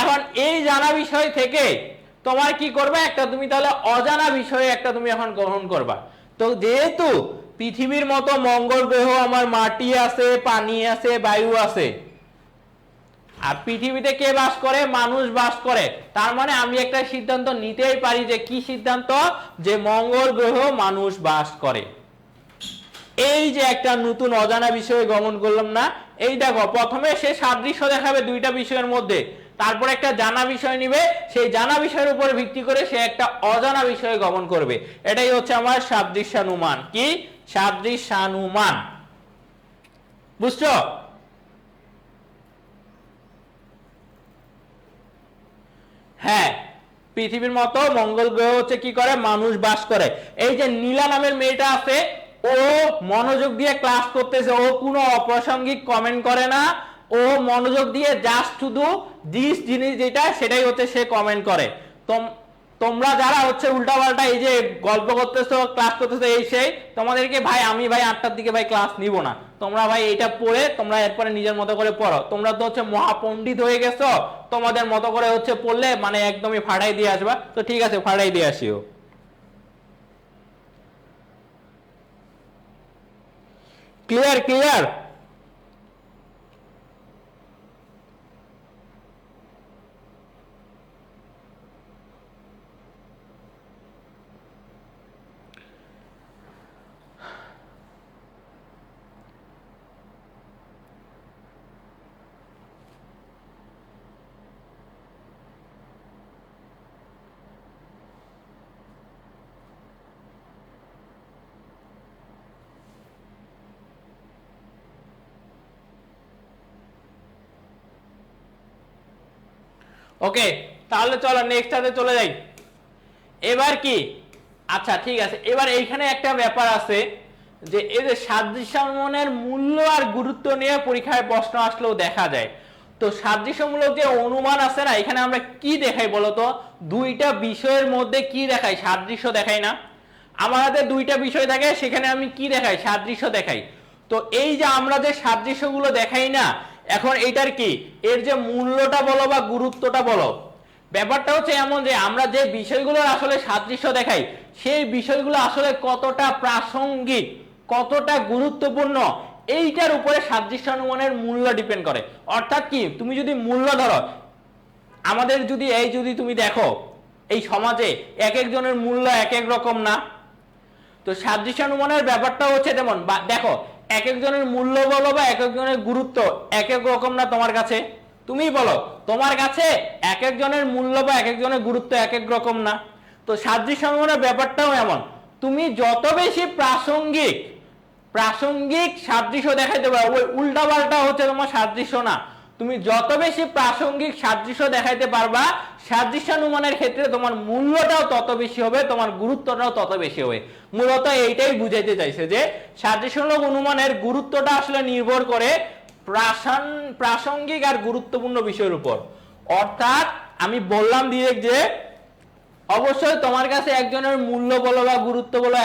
এখন এই জানা বিষয় থেকে তোমার কি করবে, একটা তুমি তাহলে অজানা বিষয়ে একটা তুমি এখন গ্রহণ করবা। তো যেহেতু পৃথিবীর মতো মঙ্গল গ্রহ আমার মাটি আছে, পানি আছে, বায়ু আছে, আর পৃথিবীতে কে বাস করে, মানুষ বাস করে, তার মানে আমি একটা সিদ্ধান্ত নিতেই পারি। যে কি সিদ্ধান্ত, যে মঙ্গল গ্রহ মানুষ বাস করে। এই যে একটা নতুন অজানা বিষয়ে গমন করলাম না। এই দেখো প্রথমে সে সাদৃশ্য দেখাবে দুইটা বিষয়ের মধ্যে, তারপর একটা জানা বিষয় নিবে, সেই জানা বিষয়ের উপর ভিত্তি করে সে একটা অজানা বিষয়ে গমন করবে। এটাই হচ্ছে আমার সাদৃশ্যানুমান। কি, সাদৃশ্যানুমান। বুঝছো? হ্যাঁ, পৃথিবীর মতো মঙ্গল গ্রহ হচ্ছে কি করে, মানুষ বাস করে। এই যে নীলা নামের মেয়েটা আছে, ও মনোযোগ দিয়ে ক্লাস করতেছে, ও কোনো অপ্রাসঙ্গিক কমেন্ট করে না, ও মনোযোগ দিয়ে জাস্ট শুধু দিস জিনিস যেটা সেটাই হচ্ছে সে কমেন্ট করে। তোমরা যারা হচ্ছে উল্টাপাল্টা এই যে গল্প করতেছো, ক্লাস করতেছো, এই সেই, তোমাদেরকে ভাই আমি ভাই 8টার দিকে ভাই ক্লাস নিব না। তোমরা ভাই এটা পড়ে তোমরা এরপরে নিজের মতো করে পড়ো। তোমরা তো হচ্ছে মহাপণ্ডিত হয়ে গেছো, তোমাদের মতো করে হচ্ছে পড়লে মানে একদমই ফাটাই দিয়ে আসবা। তো ঠিক আছে, ফাটাই দিয়ে আসিও। Clear clear. ওকে, তাহলে চলো নেক্সটটাতে চলে যাই। এবার কি, আচ্ছা ঠিক আছে, এবার এইখানে একটা ব্যাপার আছে যে এই যে সাদৃশ্যানুমানের মূল্য আর গুরুত্ব নিয়ে পরীক্ষায় প্রশ্ন আসলেও দেখা যায়। তো সাদৃশ্যমূলক যে অনুমান আছে না, এখানে আমরা কি দেখাই বলতো, দুইটা বিষয়ের মধ্যে কি দেখাই, সাদৃশ্য দেখাই না? আমার হাতে দুইটা বিষয় থাকে, সেখানে আমি কি দেখাই, সাদৃশ্য দেখাই। তো এই যে আমরা যে সাদৃশ্যগুলো দেখাই না, এখন এইটার কি, এর যে মূল্যটা বলো বা গুরুত্বটা বলো, ব্যাপারটা হচ্ছে এমন যে আমরা যে বিষয়গুলোর আসলে সাদৃশ্য দেখাই, সেই বিষয়গুলো আসলে কতটা প্রাসঙ্গিক, কতটা গুরুত্বপূর্ণ, এইটার উপরে সাদৃশ্যানুমানের মূল্য ডিপেন্ড করে। অর্থাৎ কি, তুমি যদি মূল্য ধরো, আমাদের যদি এই যদি তুমি দেখো এই সমাজে এক একজনের মূল্য এক এক রকম না? তো সাদৃশ্যানুমানের ব্যাপারটা হচ্ছে তেমন। দেখো এক একজনের মূল্য বলো বা এক একজনের গুরুত্ব এক এক রকম না তোমার কাছে? তুমি বলো তোমার কাছে এক একজনের মূল্য বা এক একজনের গুরুত্ব এক এক রকম না? তো সাদৃশ্যানুমানের ব্যাপারটাও এমন। তুমি যত বেশি প্রাসঙ্গিক প্রাসঙ্গিক সাদৃশ্য দেখাইতে পারো, ওই উল্টাপাল্টা হচ্ছে তোমার সাদৃশ্য না। তুমি যত বেশি প্রাসঙ্গিক সাদৃশ্য দেখাইতে পারবা, সাদৃশ্যানুমানের ক্ষেত্রে তোমার মূল্যটাও তত বেশি হবে, তোমার গুরুত্বটাও তত বেশি হবে। মূলত এইটাই বুঝাইতে চাইছে যে সাদৃশ্যমূলক অনুমানের গুরুত্বটা আসলে নির্ভর করে প্রাসঙ্গিক আর গুরুত্বপূর্ণ বিষয়ের উপর। অর্থাৎ আমি বললাম ডিরেক্ট যে অবশ্যই তোমার কাছে একজনের মূল্য বলো বা গুরুত্ব বলো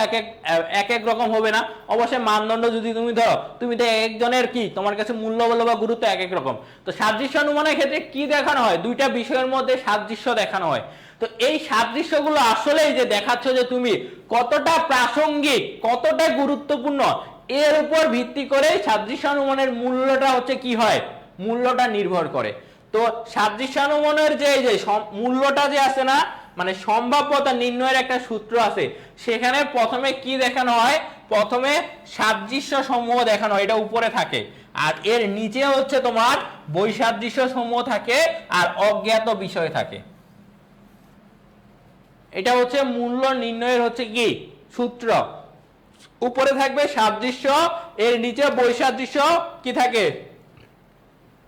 এক এক রকম হবে না, অবশ্যই মানদণ্ড যদি তুমি ধরো, তুমি তো একজনের কি তোমার কাছে মূল্য বলো বা গুরুত্ব এক এক রকম। তো সাদৃশ্য অনুমানের ক্ষেত্রে কি দেখানো হয়, দুইটা বিষয়ের মধ্যে সাদৃশ্য দেখানো হয়। তো এই সাদৃশ্যগুলো আসলেই যে দেখাচ্ছ যে তুমি কতটা প্রাসঙ্গিক, কতটা গুরুত্বপূর্ণ, এর উপর ভিত্তি করে সাদৃশ্য অনুমানের মূল্যটা হচ্ছে কি হয়, মূল্যটা নির্ভর করে। তো সাদৃশ্য অনুমানের যে মূল্যটা যে আছে না, মানে সম্ভাব্যতা নির্ণয়ের একটা সূত্র আছে, সেখানে প্রথমে কি দেখানো হয়, প্রথমে সাদৃশ্য সমূহ দেখানো হয়, এটা উপরে থাকে, আর এর নিচে হচ্ছে তোমার বৈসাদৃশ্য সমূহ থাকে আর অজ্ঞাত বিষয় থাকে। এটা হচ্ছে মূল্য নির্ণয়ের হচ্ছে কি সূত্র, উপরে থাকবে সাদৃশ্য, এর নিচে বৈসাদৃশ্য কি থাকে,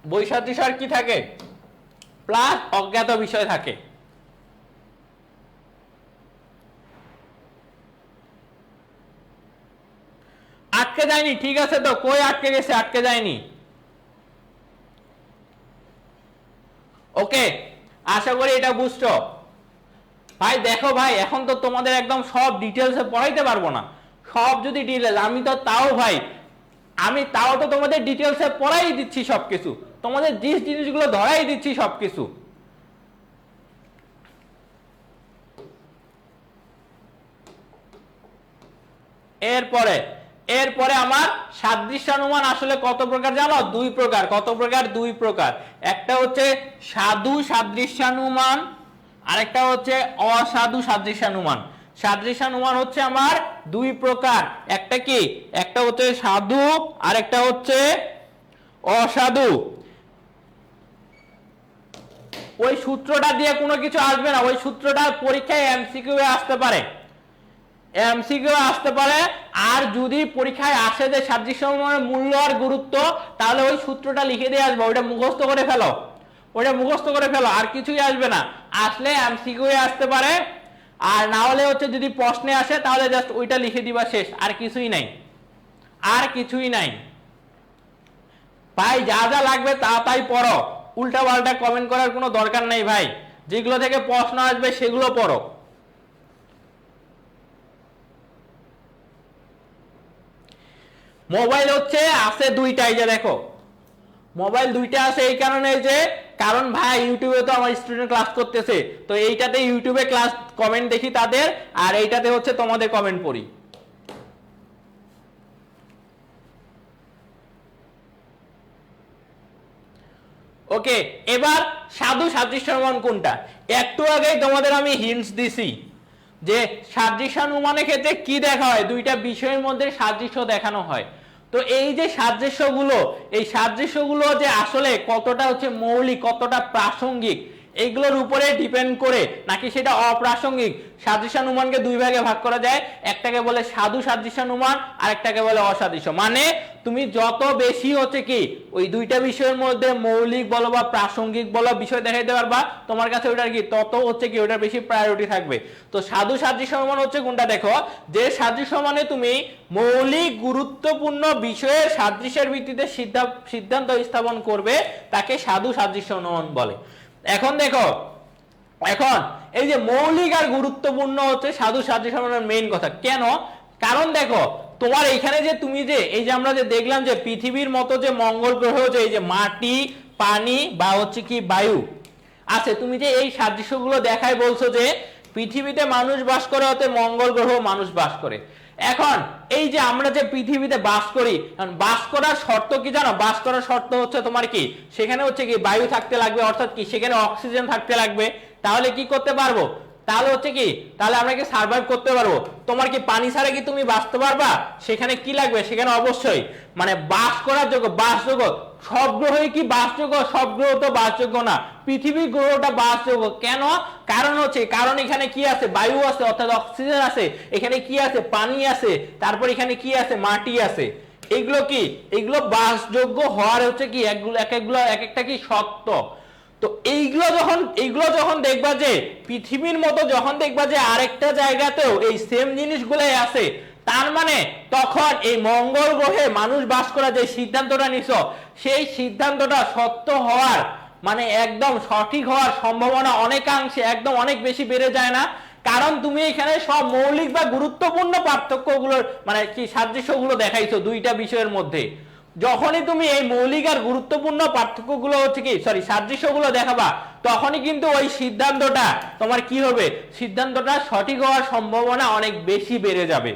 বৈসাদৃশ্য আর কি থাকে, প্লাস অজ্ঞাত বিষয় থাকে। আটকে যায়নি, ঠিক আছে, তো কই আটকে গেছে, আটকে যায়নি। ওকে, আশা করি এটা বুঝছো। ভাই দেখো ভাই, এখন তো তোমাদের একদম সব ডিটেলসে পড়াইতে পারবো না, সব যদি ডিটেলস, আমি তো তাও ভাই, আমি তাও তো তোমাদের ডিটেলসে পড়াই দিচ্ছি সবকিছু, তোমাদের যে জিনিসগুলো ধরাই দিচ্ছি সবকিছু। এরপরে এরপরে আমার সাদৃশ্যানুমান আসলে কত প্রকার জানো, দুই প্রকার। কত প্রকার, দুই প্রকার। একটা হচ্ছে সাধু সাদৃশ্যানুমান, আরেকটা হচ্ছে অসাধু সাদৃশ্যানুমান। সাদৃশ্যানুমান হচ্ছে আমার দুই প্রকার, একটা কি, একটা হচ্ছে সাধু আর একটা হচ্ছে অসাধু। ওই সূত্রটা দিয়ে কোনো কিছু আসবে না, ওই সূত্রটা পরীক্ষায় এমসিকিউ এ আসতে পারে, এমসিকিউ আসতে পারে। আর যদি পরীক্ষায় আসে যে সাদৃশ্য অনুমানের মূল্য আর গুরুত্ব, তাহলে ওই সূত্রটা লিখে দিয়ে আসবে, ওইটা মুখস্থ করে ফেলো, ওইটা মুখস্থ করে ফেলো, আর কিছুই আসবে না। আসলে এমসিকিউ এ আসতে পারে, আর না হলে হচ্ছে যদি প্রশ্নে আসে তাহলে জাস্ট ওইটা লিখে দিবা, শেষ, আর কিছুই নাই, আর কিছুই নাই। ভাই যা যা লাগবে তা তাই পড়ো, উল্টা পাল্টা কমেন্ট করার কোনো দরকার নেই ভাই, যেগুলো থেকে প্রশ্ন আসবে সেগুলো পড়ো। মোবাইল হচ্ছে আছে দুইটাই, যে দেখো মোবাইল দুইটা আছে এই কারণে যে, কারণ ভাই ইউটিউবে তো আমার স্টুডেন্ট ক্লাস করতেছে, তো এইটাতে ইউটিউবে ক্লাস কমেন্ট দেখি তাদের, আর এইটাতে হচ্ছে তোমাদের কমেন্ট পড়ি। ওকে, এবার সাধু সাদৃশ্যানুমান কোনটা, একটু আগেই তোমাদের আমি হিন্টস দিছি যে সাদৃশ্যানুমানের ক্ষেত্রে কি দেখা হয়, দুইটা বিষয়ের মধ্যে সাদৃশ্য দেখানো হয়। তো এই যে সাদৃশ্যগুলো, এই সাদৃশ্যগুলো যে আসলে কতটা হচ্ছে মৌলিক, কতটা প্রাসঙ্গিক, এইগুলোর উপরে ডিপেন্ড করে নাকি সেটা অপ্রাসঙ্গিক। সাদৃশ্যানুমানকে দুই ভাগে ভাগ করা যায়, একটাকে বলে সাধু সাদৃশ্যানুমান আর একটাকে বলে অসাদৃশ্য। মানে তুমি যত বেশি হচ্ছে কি ওই দুইটা বিষয়ের মধ্যে মৌলিক বলো বা প্রাসঙ্গিক বলো বিষয় দেখাইতে পারবা, তোমার কাছে ওইটার কি তত হচ্ছে কি ওইটার বেশি প্রায়োরিটি থাকবে। তো সাধু সাদৃশ্যানুমান হচ্ছে কোনটা, দেখো যে সাদৃশ্য মানে তুমি মৌলিক গুরুত্বপূর্ণ বিষয়ের সাদৃশ্যের ভিত্তিতে সিদ্ধান্ত স্থাপন করবে, তাকে সাধু সাদৃশ্যানুমান বলে। এখন দেখো, এখন এই যে মৌলিক আর গুরুত্বপূর্ণ হচ্ছে সাধু সাদৃশ্যানুমানের মেইন কথা, কেন, কারণ দেখো তোমার এইখানে যে তুমি যে এই যে আমরা যে দেখলাম যে পৃথিবীর মতো যে মঙ্গল গ্রহ যে এই যে মাটি, পানি বা হচ্ছে কি বায়ু আছে, তুমি যে এই সাদৃশ্যগুলো দেখাই বলছো যে পৃথিবীতে মানুষ বাস করে, হতে মঙ্গল গ্রহ মানুষ বাস করে। এখন এই যে আমরা যে পৃথিবীতে বাস করি, বাস করার শর্ত কি জানো, বাস করার শর্ত হচ্ছে তোমার কি, সেখানে হচ্ছে কি বায়ু থাকতে লাগবে, অর্থাৎ কি সেখানে অক্সিজেন থাকতে লাগবে, তাহলে কি করতে পারবো, তাহলে হচ্ছে কি, তাহলে আমরা কি সার্ভাইভ করতে পারবো। তোমার কি পানি ছাড়া কি তুমি বাঁচতে পারবা, সেখানে কি লাগবে, সেখানে অবশ্যই মানে বাস করার যোগ্য, বাসযোগ্য, সব গ্রহই কি বাসযোগ্য, সব গ্রহ তো বাসযোগ্য না, পৃথিবী গ্রহটা বাসযোগ্য। কেন, কারণ হচ্ছে, কারণ এখানে কি আছে, বায়ু আছে অর্থাৎ অক্সিজেন আছে, এখানে কি আছে, পানি আছে, তারপর এখানে কি আছে, মাটি আছে। এগুলো কি, এগুলো বাসযোগ্য হওয়ার হচ্ছে কি এগুলো এক একটা কি সত্য। তো এইগুলো যখন দেখবা যে পৃথিবীর মতো যখন দেখবা যে আরেকটা জায়গাতেও এই সেম জিনিসগুলাই আছে, তার মানে তখন এই মঙ্গল গ্রহে মানুষ বাস করা যে সিদ্ধান্তটা নিছো, সেই সিদ্ধান্তটা সত্য হওয়ার মানে একদম সঠিক হওয়ার সম্ভাবনা অনেকাংশে একদম অনেক বেশি বেড়ে যায় না। কারণ তুমি এখানে সব মৌলিক বা গুরুত্বপূর্ণ পার্থক্যগুলোর মানে কি সাদৃশ্যগুলো দেখাইছো দুইটা বিষয়ের মধ্যে। যখনই তুমি এই মৌলিক আর গুরুত্বপূর্ণ পার্থক্যগুলো হচ্ছে কি সরি সাদৃশ্যগুলো দেখাবা, তখনই কিন্তু ওই সিদ্ধান্তটা তোমার কি হবে, সিদ্ধান্তটা সঠিক হওয়ার সম্ভাবনা অনেক বেশি বেড়ে যাবে।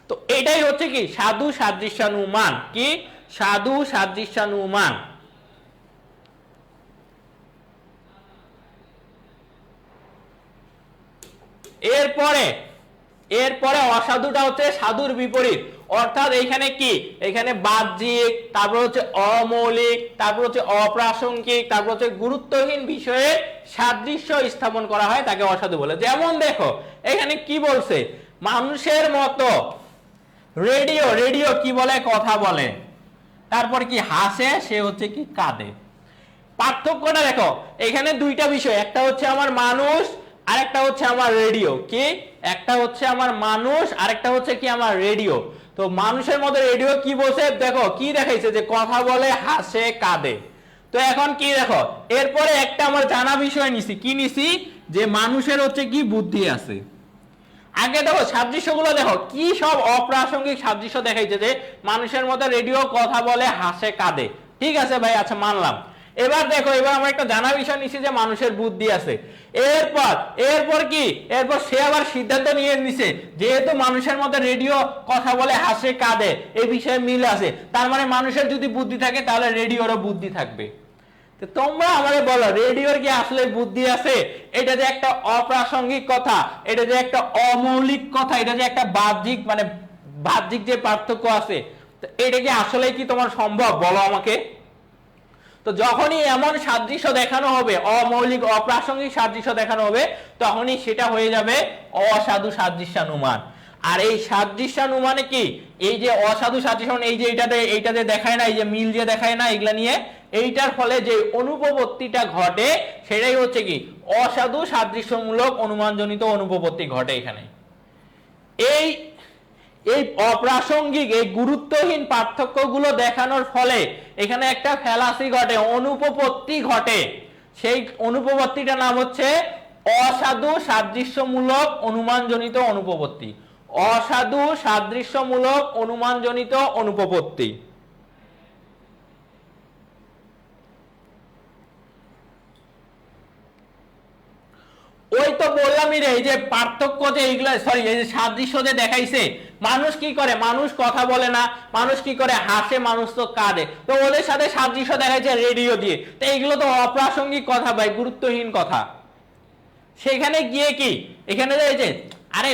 তো এটাই হচ্ছে কি সাধু সাদৃশ্যানুমান। কি সাধু সাদৃশ্যানুমান। এরপরে অসাধুটা হচ্ছে সাধুর বিপরীত। অর্থাৎ এখানে কি, এখানে বাহ্যিক, তারপর হচ্ছে অমৌলিক, তারপর হচ্ছে অপ্রাসঙ্গিক, তারপর হচ্ছে গুরুত্বহীন বিষয়ে সাদৃশ্য স্থাপন করা হয়, তাকে অসাধু বলে। যেমন দেখো এখানে কি বলছে, মানুষের মতো রেডিও, রেডিও কি বলে, কথা বলে, তারপর কি হাসে, সে হচ্ছে কি কাঁদে। পার্থক্যটা দেখো এখানে দুইটা বিষয়, একটা হচ্ছে আমার মানুষ আর একটা হচ্ছে আমার রেডিও। কি একটা হচ্ছে আমার মানুষ আর একটা হচ্ছে কি আমার রেডিও। তো মানুষের মধ্যে রেডিও কি বলছে, দেখো কি দেখাইছে যে কথা বলে, হাসে, কাঁদে। তো এখন কি দেখো এরপরে একটা আমার জানা বিষয় নিছি, কি নিছি, যে মানুষের হচ্ছে কি বুদ্ধি আছে। আগে দেখো সাদৃশ্যগুলো দেখো কি সব অপ্রাসঙ্গিক সাদৃশ্য দেখাইছে, যে মানুষের মধ্যে রেডিও কথা বলে, হাসে, কাঁদে। ঠিক আছে ভাই, আচ্ছা মানলাম। এবার দেখো এবার আমরা একটা জানা বিষয় নিছি যে মানুষের বুদ্ধি আছে। এরপর কি, এরপর সে আবার সিদ্ধান্ত নিয়ে নিছে যেহেতু মানুষের মধ্যে রেডিও কথা বলে, হাসে, কাঁদে, এই বিষয়ে মিল আছে, তার মানে মানুষের যদি বুদ্ধি থাকে তাহলে রেডিওরও বুদ্ধি থাকবে। তোমরা আমাকে বলো রেডিওর কি আসলে বুদ্ধি আছে? এটা যে একটা অপ্রাসঙ্গিক কথা, এটা যে একটা অমৌলিক কথা, এটা যে একটা বাহ্যিক মানে বাহ্যিক যে পার্থক্য আছে, এটা কি আসলে কি তোমার সম্ভব বলো আমাকে? তো যখনই এমন সাদৃশ্য দেখানো হবে, অমৌলিক অপ্রাসঙ্গিক সাদৃশ্য দেখানো হবে, তখনই সেটা হয়ে যাবে অসাধু সাদৃশ্যানুমান। আর এই সাদৃশ্যানুমানে কি, এই যে অসাধু সাদৃশ্য, এই যে এইটাতে দেখায় না, এই যে মিল যে দেখায় না, এগুলা নিয়ে এইটার ফলে যে অনুপপত্তিটা ঘটে সেটাই হচ্ছে কি অসাধু সাদৃশ্যমূলক অনুমানজনিত অনুপপত্তি ঘটে এখানে। এই এই অপ্রাসঙ্গিক এই গুরুত্বহীন পার্থক্যগুলো দেখানোর ফলে এখানে একটা ফ্যালাসি ঘটে, অনুপপত্তি ঘটে। সেই অনুপপত্তিটার নাম হচ্ছে অসাধু সাদৃশ্যমূলক অনুমানজনিত অনুপপত্তি। অসাধু সাদৃশ্যমূলক অনুমানজনিত অনুপপত্তি। ওই তো বললামই রে, এই যে পার্থক্য যে এইগুলা সরি এই যে সাদৃশ্য যে দেখাইছে, মানুষ কি করে, মানুষ কথা বলে না, মানুষ কি করে, হাসে, মানুষ তো কাঁদে। তো ওদের সাথে সাদৃশ্য দেখাইছে রেডিও দিয়ে। তো এইগুলো তো অপ্রাসঙ্গিক কথা ভাই, গুরুত্বহীন কথা। সেখানে গিয়ে কি এখানে যে আরে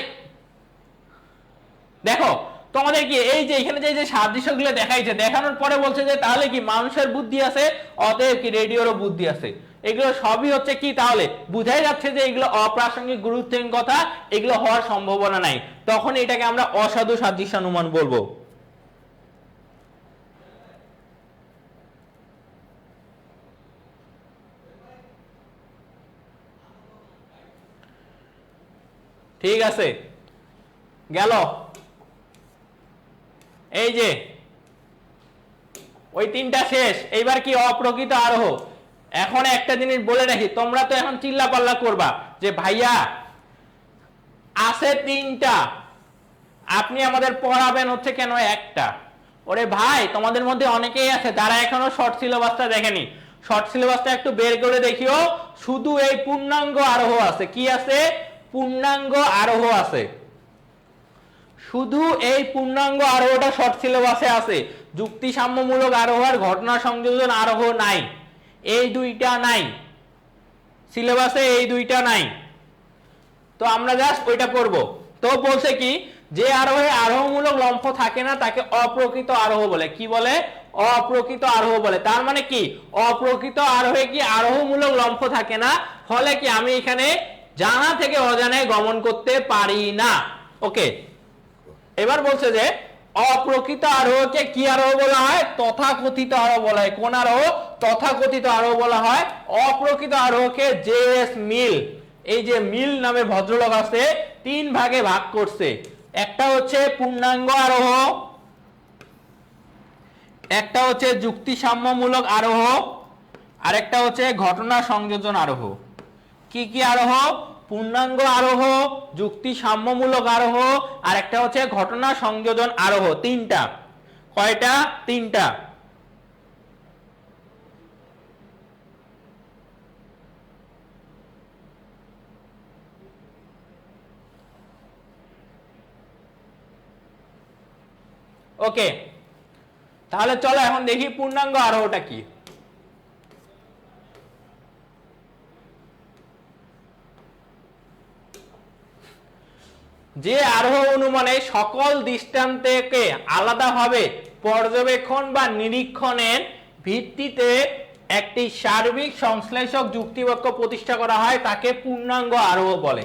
দেখো তোমাদের কি এই যে এখানে যে সাদৃশ্যগুলো দেখাইছে, দেখানোর পরে বলছে যে তাহলে কি মানুষের বুদ্ধি আছে, অতএব কি রেডিওরও বুদ্ধি আছে। এগুলো সবই হচ্ছে কি, তাহলে বুঝাই যাচ্ছে যে এগুলো অপ্রাসঙ্গিক গুরুত্বহীন কথা, এগুলো হওয়ার সম্ভাবনা নাই। তখন এটাকে আমরা অসাধু সাদৃশ্যানুমান বলবো। ঠিক আছে, গেল। এই যে ওই তিনটা শেষ, এইবার কি অপ্রকৃত আরোহ। এখন একটা জিনিস বলে রাখি, তোমরা তো এখন চিল্লা পাল্লা করবা যে ভাইয়া আছে তিনটা, আপনি আমাদের পড়াবেন হচ্ছে কেন একটা। ওরে ভাই, তোমাদের মধ্যে অনেকেই আছে যারা এখনো শর্ট সিলেবাসটা দেখেনি। শর্ট সিলেবাসটা একটু বের করে দেখিও, শুধু এই পূর্ণাঙ্গ আরোহ আছে। কি আছে? পূর্ণাঙ্গ আরোহ আছে। শুধু এই পূর্ণাঙ্গ আরোহটা শর্ট সিলেবাসে আছে। যুক্তি সাম্যমূলক আরোহ আর ঘটনা সংযোজন আরোহ নাই, এই দুইটা নাই সিলেবাসে, এই দুইটা নাই। তো আমরা জাস্ট ওইটা পড়ব। তো বলছে কি, যে আরোহে আরোহমূলক লম্ফ থাকে না তাকে অপ্রকৃত আরোহ বলে। কি বলে? অপ্রকৃত আরোহ বলে। তার মানে কি, অপ্রকৃত আরোহে কি আরোহমূলক লম্ফ থাকে না, ফলে কি আমি এখানে জানা থেকে অজানায় গমন করতে পারি না। ওকে, এবার বলছে যে অপ্রকৃত আরোহকে কি আরোহ বলা হয়? তথাকথিত আরোহ বলা হয়। কোন আরোহ? তথাকথিত আরোহ বলা হয়। অপ্রকৃত আরোহকে জে.এস. মিল, এই যে মিল নামে ভদ্রলোক আছে, তিন ভাগে ভাগ করছে। একটা হচ্ছে পূর্ণাঙ্গ আরোহ, একটা হচ্ছে যুক্তি সাম্যমূলক আরোহ, আর একটা হচ্ছে ঘটনা সংযোজন আরোহ। কি কি আরোহ? পূর্ণাঙ্গ আরোহ, যুক্তি সাম্যমূলক আরোহ, আর একটা হচ্ছে ঘটনা সংযোজন আরোহ। তিনটা। কয়টা? তিনটা। ওকে, তাহলে চলো এখন দেখি পূর্ণাঙ্গ আরোহটা কি। যে আরোহ অনুমানে সকল দৃষ্টান্তকে আলাদাভাবে পর্যবেক্ষণ বা নিরীক্ষণের ভিত্তিতে একটি সার্বিক সংশ্লেষক যুক্তিবাক্য প্রতিষ্ঠা করা হয় তাকে পূর্ণাঙ্গ আরোহ বলে।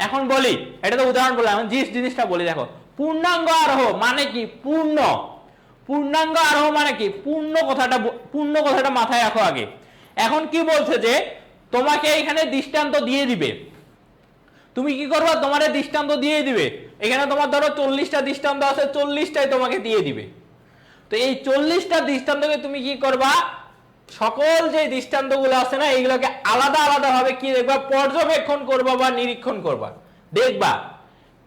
এখন বলি, এটা তো উদাহরণ বললাম, জিনিসটা বলি। দেখো, পূর্ণাঙ্গ আরোহ মানে কি? পূর্ণ। পূর্ণাঙ্গ আরোহ মানে কি? পূর্ণ কথাটা মাথায় রাখো আগে। এখন কি বলছে যে তোমাকে এখানে দৃষ্টান্ত দিয়ে দিবে, তুমি কি করবা? তোমার দৃষ্টান্ত দিয়ে দিবে। এখানে তোমার ধরো 40টা দৃষ্টান্ত আছে, 40টাই তোমাকে দিয়ে দিবে। তো এই 40টা দৃষ্টান্তকে তুমি কি করবা? সকল যে দৃষ্টান্তগুলো আছে না, এইগুলোকে আলাদা আলাদা ভাবে কি দেখবা? পর্যবেক্ষণ করবা বা নিরীক্ষণ করবা, দেখবা।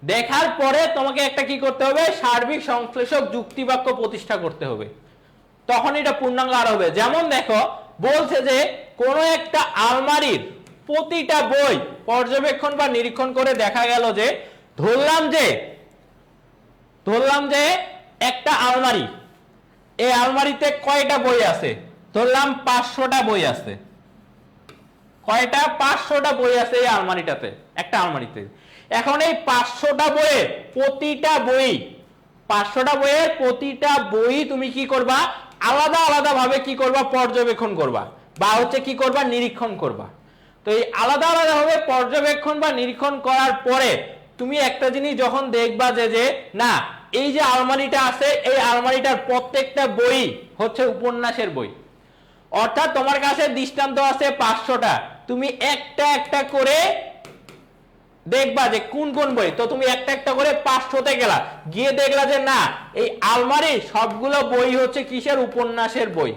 দেখার পরে তোমাকে একটা কি করতে হবে? সার্বিক সংশ্লেষক যুক্তিবাক্য প্রতিষ্ঠা করতে হবে, তখন এটা পূর্ণাঙ্গ আরোহ হবে। যেমন দেখো, বলছে যে কোন একটা আলমারির প্রতিটা বই পর্যবেক্ষণ বা নিরীক্ষণ করে দেখা গেল যে ধরলাম যে একটা আলমারি, এই আলমারিতে কয়টা বই আছে? ধরলাম 500টা বই আছে। কয়টা? 500টা বই আছে এই আলমারিটাতে, একটা আলমারিতে। এখন এই 500টা বইয়ের প্রতিটা বই তুমি কি করবা? আলাদা আলাদা ভাবে কি করবা? পর্যবেক্ষণ করবা বা হচ্ছে কি করবা? নিরীক্ষণ করবা। তো এই আলাদা আলাদা ভাবে পর্যবেক্ষণ বা নিরীক্ষণ করার পরে তুমি একটা জিনিস যখন দেখবা যে না, এই যে আলমারিটা আছে, এই আলমারিটার প্রত্যেকটা বই হচ্ছে উপন্যাসের বই। অর্থাৎ তোমার কাছে দৃষ্টান্ত আছে 500টা, তুমি একটা একটা করে দেখবা যে কোন কোন বই। তো তুমি একটা একটা করে 500তে গেলা, গিয়ে দেখলা যে না, এই আলমারির সবগুলো বই হচ্ছে কিসের? উপন্যাসের বই।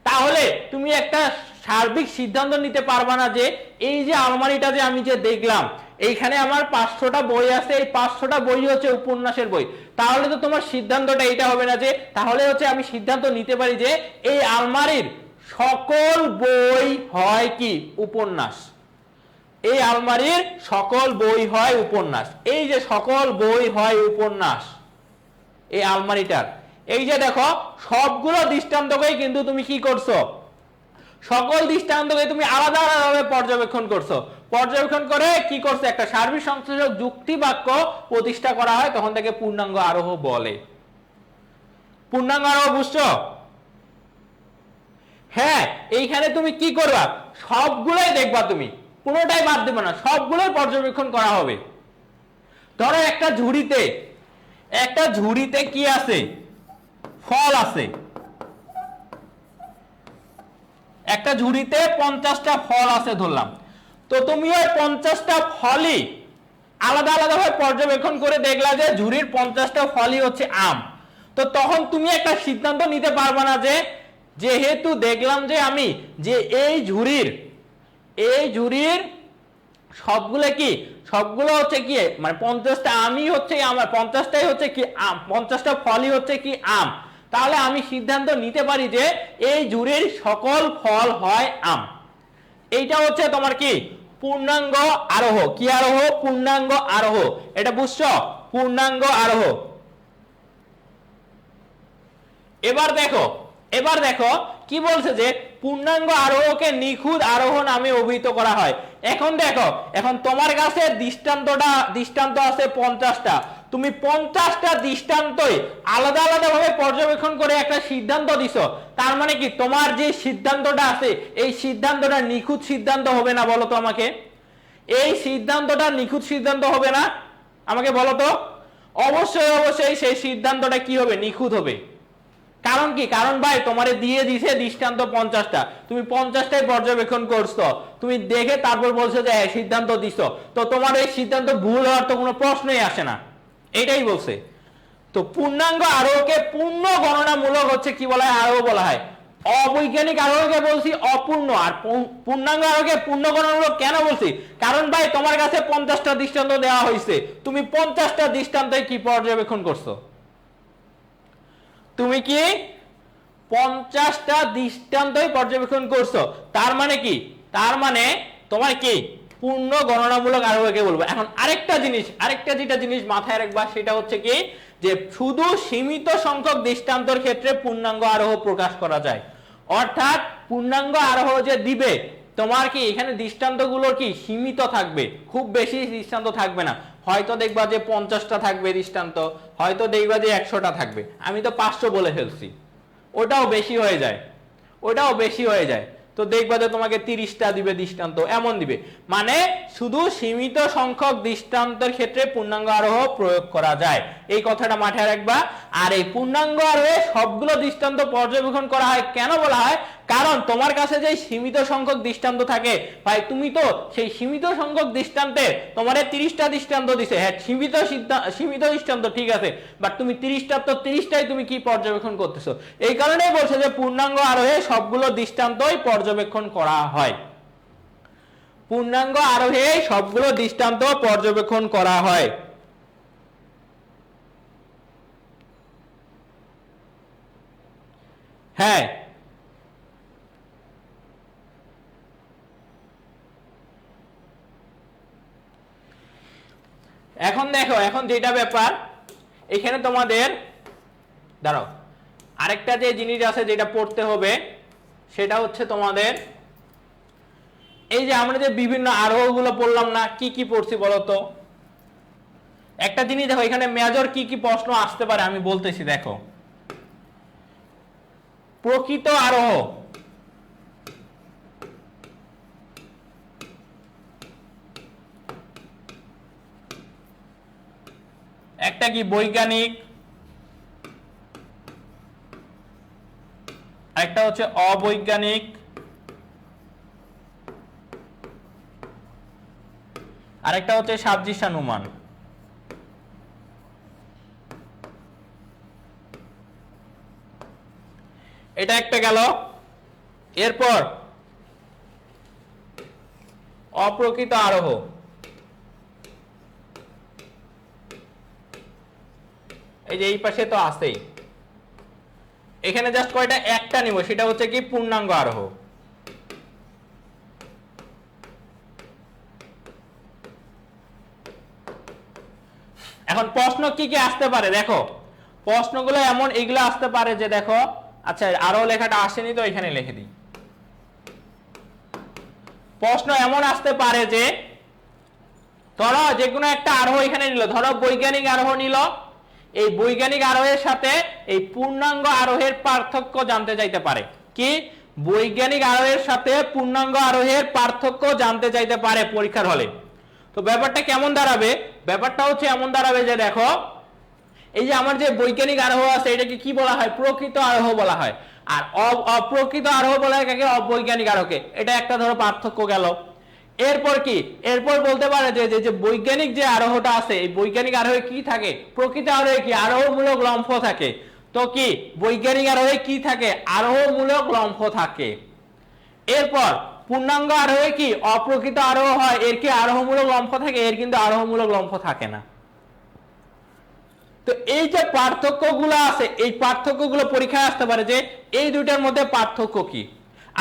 তাহলে তুমি একটা সার্বিক সিদ্ধান্ত নিতে পারবা না যে এই যে আলমারিটা যে আমি যে দেখলাম, এইখানে আমার 500টা বই আছে, এই 500টা বই হচ্ছে উপন্যাসের বই। তাহলে তো তোমার সিদ্ধান্তটা এটা হবে না যে, তাহলে হচ্ছে আমি সিদ্ধান্ত নিতে পারি যে এই আলমারির সকল বই হয় কি? উপন্যাস। এই আলমারির সকল বই হয় উপন্যাস। এই যে সকল বই হয় উপন্যাস এই আলমারিটার, এই যে দেখো সবগুলো দৃষ্টান্তকেই কিন্তু তুমি কি করছো? সকল দৃষ্টান্তকে তুমি আলাদা আলাদাভাবে পর্যবেক্ষণ করছো। পর্যবেক্ষণ করে কি করছো? একটা সার্বিক সংশ্লেষক যুক্তি বাক্য প্রতিষ্ঠা করা হয়, তখন তাকে পূর্ণাঙ্গ আরোহ বলে। পূর্ণাঙ্গ আরোহ বুঝছো? হ্যাঁ, এইখানে তুমি কি করবা? সবগুলোই দেখবা, তুমি কোনোটাই বাদ দেবে না, সবগুলোই পর্যবেক্ষণ করা হবে। ধরো একটা ঝুড়িতে কি আছে? ফল আছে। একটা ঝুড়িতে 50টা ফল আছে ধরলাম। তো তুমি ওই 50টা ফলই আলাদা আলাদা ভাবে পর্যবেক্ষণ করে দেখলা যে ঝুড়ির 50টা ফলই হচ্ছে আম। তো তখন তুমি একটা সিদ্ধান্ত নিতে পারবে না যে যেহেতু দেখলাম যে আমি যে এই ঝুড়ির সবগুলো হচ্ছে কি, মানে 50টা আমই হচ্ছে আমার, 50টাই হচ্ছে কি আম, 50টা ফলই হচ্ছে কি আম। তাহলে আমি সিদ্ধান্ত নিতে পারি যে এই ঝুড়ির সকল ফল হয় আম। এইটা হচ্ছে তোমার কি? পূর্ণাঙ্গ আরোহ। কি আরোহ? পূর্ণাঙ্গ আরোহ। এটা বুঝছো? পূর্ণাঙ্গ আরোহ। এবার দেখো কি বলছে যে পূর্ণাঙ্গ আরোহকে নিখুঁত আরোহ নামে অভিহিত করা হয়। এখন দেখো, এখন তোমার কাছে দৃষ্টান্ত আছে 50টা, তুমি 50টা দৃষ্টান্তই আলাদা আলাদা ভাবে পর্যবেক্ষণ করে একটা সিদ্ধান্ত দিছো। তার মানে কি তোমার যে সিদ্ধান্তটা আছে, এই সিদ্ধান্তটা নিখুঁত সিদ্ধান্ত হবে না? বলো তো আমাকে, এই সিদ্ধান্তটা নিখুঁত সিদ্ধান্ত হবে না? আমাকে বলো তো। অবশ্যই সেই সিদ্ধান্তটা কি হবে? নিখুঁত হবে। কারণ কি? কারণ ভাই তোমারে দিয়ে দিছে দৃষ্টান্ত 50টা, তুমি 50টাই পর্যবেক্ষণ করছো, তুমি দেখে তারপর বলছো যে সিদ্ধান্ত দিছো। তো তোমার এই সিদ্ধান্ত ভুল হওয়ার তো কোনো প্রশ্নই আসে না, এটাই বলছে। তো পূর্ণাঙ্গ আরোহকে পূর্ণ গণনামূলক হচ্ছে কি বলা হয়? আরোহ বলা হয়। অবৈজ্ঞানিক আরোহকে বলছি অপূর্ণ, আর পূর্ণাঙ্গ আরোহকে পূর্ণ গণনামূলক কেন বলছি? কারণ ভাই তোমার কাছে 50টা দৃষ্টান্ত দেওয়া হয়েছে, তুমি 50টা দৃষ্টান্তে কি পর্যবেক্ষণ করছো? তুমি কি 50টা দৃষ্টান্তই পর্যবেক্ষণ করছো। তার মানে কি? তার মানে তোমার কি পূর্ণ গণনামূলক আরোহকে বলবো। এখন আরেকটা যেটা জিনিস মাথায় রাখবা, সেটা হচ্ছে কি যে শুধু সীমিত সংখ্যক দৃষ্টান্তর ক্ষেত্রে পূর্ণাঙ্গ আরোহ প্রকাশ করা যায়। অর্থাৎ পূর্ণাঙ্গ আরোহ যে দিবে তোমার কি এখানে দৃষ্টান্তগুলো কি সীমিত থাকবে, খুব বেশি দৃষ্টান্ত থাকবে না। হয়তো দেখবা যে 50টা থাকবে দৃষ্টান্ত, হয়তো দেখবা যে 100টা থাকবে। আমি তো 500 বলে ফেলছি, ওটাও বেশি হয়ে যায়। তো দেখবা যে তোমাকে 30টা দিবে দৃষ্টান্ত, এমন দিবে। মানে শুধু সীমিত সংখ্যক দৃষ্টান্তের ক্ষেত্রে পূর্ণাঙ্গ আরোহ প্রয়োগ করা যায়, এই কথাটা মাথায় রাখবা। আর এই পূর্ণাঙ্গ আরোহে সবগুলো দৃষ্টান্ত পর্যবেক্ষণ করা হয় কেন বলা হয়? কারণ তোমার কাছে যে সীমিত সংখ্যক দৃষ্টান্ত থাকে ভাই, তুমি তো সেই সীমিত সংখ্যক দৃষ্টান্তে তোমার 30টা দৃষ্টান্ত দিছে, হ্যাঁ সীমিত দৃষ্টান্ত ঠিক আছে, বাট তুমি 30টা তো 30টাই তুমি কি পর্যবেক্ষণ করতেছো। এই কারণেই বলছে যে পূর্ণাঙ্গ আরোহে সবগুলো দৃষ্টান্তই পর্যবেক্ষণ করা হয়। পূর্ণাঙ্গ আরোহে সবগুলো দৃষ্টান্ত পর্যবেক্ষণ করা হয়। হ্যাঁ, এখন দেখো, এখন যেটা ব্যাপার এখানে তোমাদের দাঁড়াও, আরেকটা যে জিনিস আছে যেটা পড়তে হবে সেটা হচ্ছে তোমাদের এই যে আমরা যে বিভিন্ন আরোহগুলো পড়লাম না, কি কি পড়ছি বলতো? একটা জিনিস দেখো, এখানে মেজর কি কি প্রশ্ন আসতে পারে আমি বলতেছি। দেখো, প্রকৃত আরোহ, একটা কি বৈজ্ঞানিক, একটা হচ্ছে অবৈজ্ঞানিক, আরেকটা হচ্ছে সাদৃশ্যানুমান। এটা একটা গেল। এরপর অপ্রকৃত আরোহ, এই যে এই পাশে তো আছেই, এখানে জাস্ট কয়টা একটা নিব, সেটা হচ্ছে কি পূর্ণাঙ্গ আরোহ। এখন প্রশ্ন কি কি আসতে পারে দেখো, প্রশ্নগুলো এমন এগুলো আসতে পারে যে দেখো, আচ্ছা আরো লেখাটা আসেনি তো এখানে লিখে দিই। প্রশ্ন এমন আসতে পারে যে ধরো যে কোনো একটা আরোহ এখানে নিল, ধরো বৈজ্ঞানিক আরোহ নিল, এই বৈজ্ঞানিক আরোহের সাথে এই পূর্ণাঙ্গ আরোহের পার্থক্য জানতে চাইতে পারে। কি? বৈজ্ঞানিক আরোহের সাথে পূর্ণাঙ্গ আরোহের পার্থক্য জানতে চাইতে পারে পরীক্ষার হলে। তো ব্যাপারটা কেমন দাঁড়াবে? ব্যাপারটা হচ্ছে এমন দাঁড়াবে যে দেখো, এই যে আমার যে বৈজ্ঞানিক আরোহ আছে এটাকে কি বলা হয়? প্রকৃত আরোহ বলা হয়। আর অপ্রকৃত আরোহ বলা হয় কাকে? অবৈজ্ঞানিক আরোহকে। এটা একটা ধরো পার্থক্য গেল। এরপর কি? এরপর বলতে পারে যে বৈজ্ঞানিক যে আরোহটা আছে, এই বৈজ্ঞানিক আরোহে কি থাকে? প্রকৃত আরোহে কি? আরোহমূলক লম্ফ থাকে। তো কি বৈজ্ঞানিক আরোহে কি থাকে? আরোহমূলক লম্ফ থাকে। এরপর পূর্ণাঙ্গ আরোহে কি? অপ্রকৃত আরোহ হয়, এর কি আরোহমূলক লম্ফ থাকে? এর কিন্তু আরোহমূলক লম্ফ থাকে না। তো এই যে পার্থক্যগুলো আছে, এই পার্থক্যগুলো পরীক্ষায় আসতে পারে যে এই দুইটার মধ্যে পার্থক্য কি।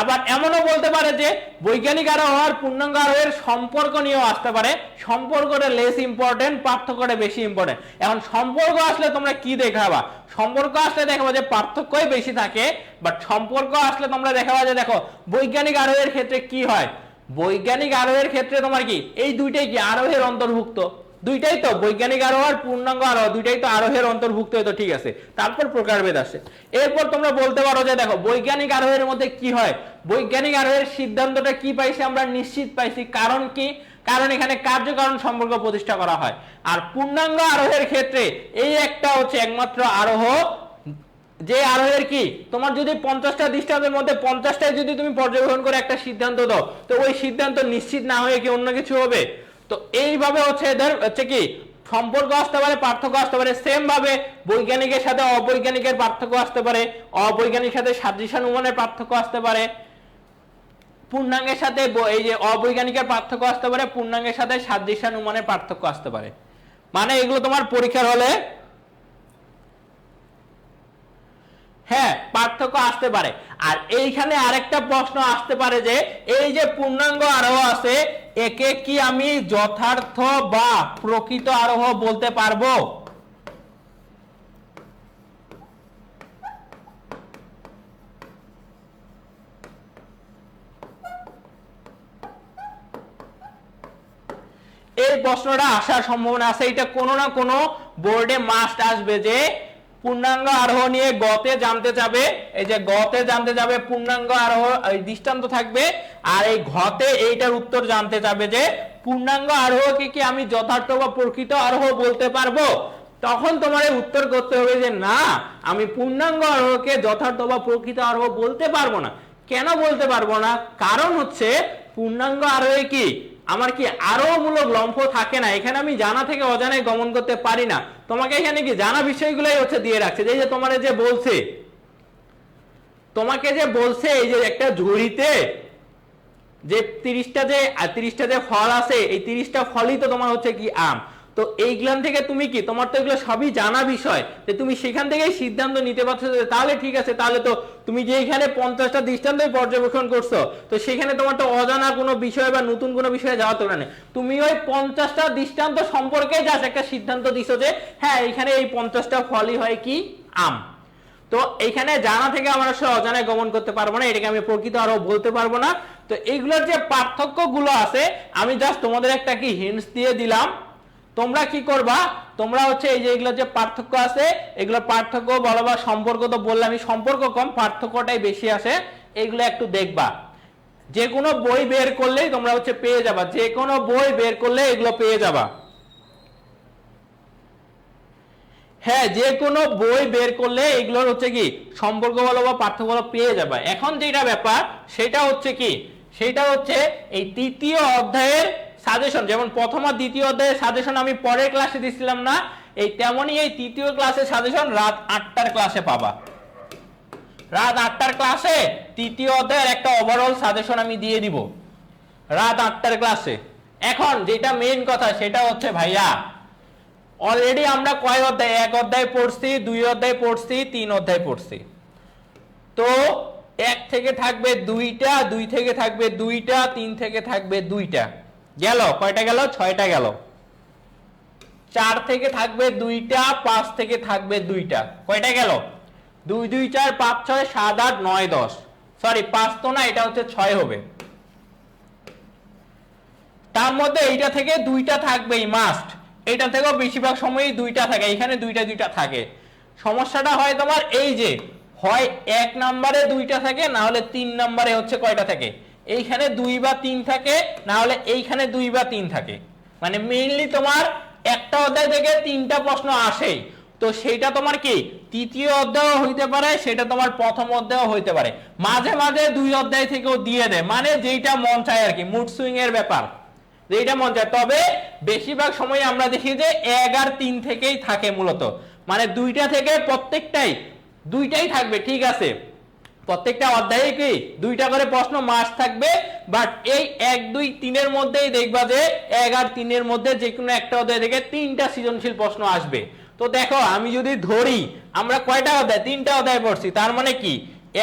আবার এমনও বলতে পারে যে বৈজ্ঞানিক আরোহ আর পূর্ণাঙ্গ আরোহের সম্পর্ক নিয়েও আসতে পারে। সম্পর্কটা লেস ইম্পর্টেন্ট, পার্থক্যটা বেশি ইম্পর্টেন্ট। এখন সম্পর্ক আসলে তোমরা কি দেখাবা? সম্পর্ক আসলে দেখাবা যে পার্থক্যই বেশি থাকে, বাট সম্পর্ক আসলে তোমরা দেখাবা যে দেখো বৈজ্ঞানিক আরোহের ক্ষেত্রে কি হয়। বৈজ্ঞানিক আরোহের ক্ষেত্রে তোমার কি এই দুইটাই কি আরোহের অন্তর্ভুক্ত? দুইটাই তো, বৈজ্ঞানিক আরোহ আর পূর্ণাঙ্গ আরোহ দুইটাই তো আরোহের অন্তর্ভুক্ত, হয়তো ঠিক আছে। তারপর প্রকারভেদ আসে। এরপর তোমরা বলতে পারো যে দেখো বৈজ্ঞানিক আরোহের মধ্যে কি হয়? বৈজ্ঞানিক আরোহের সিদ্ধান্তটা কি পাইছি আমরা? নিশ্চিত পাইছি। কারণ কি? কারণ এখানে কার্যকারণ সম্পর্ক প্রতিষ্ঠা করা হয়। আর পূর্ণাঙ্গ আরোহের ক্ষেত্রে এই একটা হচ্ছে একমাত্র আরোহ, যে আরোহের কি তোমার যদি 50টা দৃষ্টান্তের মধ্যে 50টাই যদি তুমি পর্যবেক্ষণ করে একটা সিদ্ধান্ত দাও, তো ওই সিদ্ধান্ত নিশ্চিত না হয়ে কি অন্য কিছু হবে? তো এইভাবে হচ্ছে এদের হচ্ছে কি সম্পর্ক আসতে পারে, পার্থক্য আসতে পারে। সেম ভাবে বৈজ্ঞানিকের সাথে অবৈজ্ঞানিকের পার্থক্য আসতে পারে, অবৈজ্ঞানিকের সাথে সাদৃশ্যানুমানের পার্থক্য আসতে পারে, পূর্ণাঙ্গের সাথে এই যে অবৈজ্ঞানিকের পার্থক্য আসতে পারে, পূর্ণাঙ্গের সাথে সাদৃশ্যানুমানের পার্থক্য আসতে পারে। মানে এগুলো তোমার পরীক্ষার হলে হ্যাঁ পার্থক্য আসতে পারে। আর এইখানে আরেকটা প্রশ্ন আসতে পারে যে এই যে পূর্ণাঙ্গ আরোহ আছে, একে কি আমি যথার্থ বা প্রকৃত আরোহ বলতে পারবো? এই প্রশ্নটা আসার সম্ভাবনা আছে। এটা কোনো না কোনো বোর্ডে মাস্ট আসবে যে পূর্ণাঙ্গ আরোহ নিয়ে গতে জানতে যাবে, এই যে গতে জানতে যাবে পূর্ণাঙ্গ আরোহ দৃষ্টান্ত থাকবে, আর এই ঘতে এইটার উত্তর জানতে যাবে যে পূর্ণাঙ্গ আরোহকে কি আমি যথার্থ বা প্রকৃত আরোহ বলতে পারবো? তখন তোমার উত্তর করতে হবে যে না, আমি পূর্ণাঙ্গ আরোহকে যথার্থ বা প্রকৃত আরোহ বলতে পারবো না। কেন বলতে পারবো না? কারণ হচ্ছে পূর্ণাঙ্গ আরোহে কি আমার কি আরোহমূলক লম্ফ থাকে না। এখানে আমি জানা থেকে অজানায় গমন করতে পারি না। তোমাকে এখানে কি জানা বিষয়গুলোই হচ্ছে দিয়ে রাখছে। এই যে তোমার যে বলছে, তোমাকে যে বলছে এই যে একটা ঝুড়িতে যে 30টা যে ফল আছে, এই 30টা ফলই তো তোমার হচ্ছে কি আম। তো এইগুলান থেকে তুমি কি, তোমার তো এগুলো সবই জানা বিষয়, যে তুমি সেখান থেকেই সিদ্ধান্ত নিতে পারছো যে তাহলে ঠিক আছে, তাহলে তো তুমি যে এখানে 50টা দৃষ্টান্ত পর্যবেক্ষণ করছো, তো সেখানে তোমার তো অজানা কোনো বিষয় বা নতুন কোনো বিষয়ে যাওয়া তো না। তুমি ওই 50টা দৃষ্টান্ত সম্পর্কে জাস্ট একটা সিদ্ধান্ত দিছো যে হ্যাঁ এখানে এই 50টা ফলই হয় কি আম। তো এইখানে জানা থেকে আমরা আসলে অজানায় গমন করতে পারবো না, এটাকে আমি প্রকৃত আরো বলতে পারবো না। তো এইগুলোর যে পার্থক্য গুলো আছে, আমি জাস্ট তোমাদের একটা কি হিন্টস দিয়ে দিলাম। তোমরা কি করবা, তোমরা হচ্ছে এই যে এগুলো যে পার্থক্য আছে, এগুলো পার্থক্য বলো বা সম্পর্ক, তো বললাম আমি সম্পর্ক কম, পার্থক্যটাই বেশি আসে, এগুলো একটু দেখবা। যে কোনো বই বের করলেই তোমরা হচ্ছে পেয়ে যাবা, যে কোনো বই বের করলে এগুলো পেয়ে যাবা। হ্যাঁ, যে কোনো বই বের করলে এগুলোর হচ্ছে কি সম্পর্ক বলো বা পার্থক্য বলো পেয়ে যাবে। এখন যেটা ব্যাপার সেটা হচ্ছে কি, সেটা হচ্ছে এই তৃতীয় অধ্যায়ের সাজেশন, যেমন প্রথম আর দ্বিতীয় অধ্যায়ের সাজেশন আমি পরের ক্লাসে দিছিলাম না, এই তেমনই এই তৃতীয় ক্লাসের সাজেশন রাত 8টার ক্লাসে পাবা। রাত 8টার ক্লাসে তৃতীয় অধ্যায়ের একটা ওভারঅল সাজেশন আমি দিয়ে দিব রাত 8টার ক্লাসে। এখন যেটা মেইন কথা সেটা হচ্ছে ভাইয়া, অলরেডি আমরা কয় অধ্যায়, 1 অধ্যায় পড়ছি, 2 অধ্যায় পড়ছি, 3 অধ্যায় পড়ছি। তো 1 থেকে থাকবে 2টা, 2 থেকে থাকবে 2টা, 3 থেকে থাকবে 2টা, গেল কয়টা গেল? 6টা গেল। 4 থেকে থাকবে 2টা, 5 থেকে থাকবে 2টা, কয়টা গেল? 2 2 4 5 6 7 8 9 10, সরি 5 তো না, এটা হচ্ছে 6 হবে। তার মধ্যে এইটা থেকে 2টা থাকবেই মাস্ট, এটা থেকেও বেশিরভাগ সময়ই 2টা থাকে, এখানে 2টা 2টা থাকে। সমস্যাটা হয় তোমার এই যে হয় 1 নম্বরে 2টা থাকে, না হলে 3 নম্বরে হচ্ছে কয়টা থাকে, এইখানে 2 বা 3 থাকে, না হলে এইখানে 2 বা 3 থাকে। মানে মেইনলি তোমার একটা অধ্যায় থেকে 3টা প্রশ্ন আসেই। তো সেটা তোমার কি তৃতীয় অধ্যায় হইতে পারে, সেটা তোমার প্রথম অধ্যায় হইতে পারে, মাঝে মাঝে 2 অধ্যায় থেকেও দিয়ে দেয়, মানে যেটা মন চায় আর কি, মুড সুইং এর ব্যাপার, যেটা মন চায়। তবে বেশিরভাগ সময় আমরা দেখি যে 1 আর 3 থেকেই থাকে মূলত, মানে 2টা থেকে প্রত্যেকটাই 2টাই থাকবে, ঠিক আছে, প্রত্যেকটা অধ্যায়ে কি 2টা করে প্রশ্ন মাস থাকবে। বাট এই 1 2 3 এর মধ্যেই দেখবা যে 1 আর 3 এর মধ্যে যে কোনো একটা অধ্যায় থেকে 3টা সৃজনশীল প্রশ্ন আসবে। তো দেখো আমি যদি ধরি আমরা কয়টা অধ্যায়, 3টা অধ্যায় পড়ছি, তার মানে কি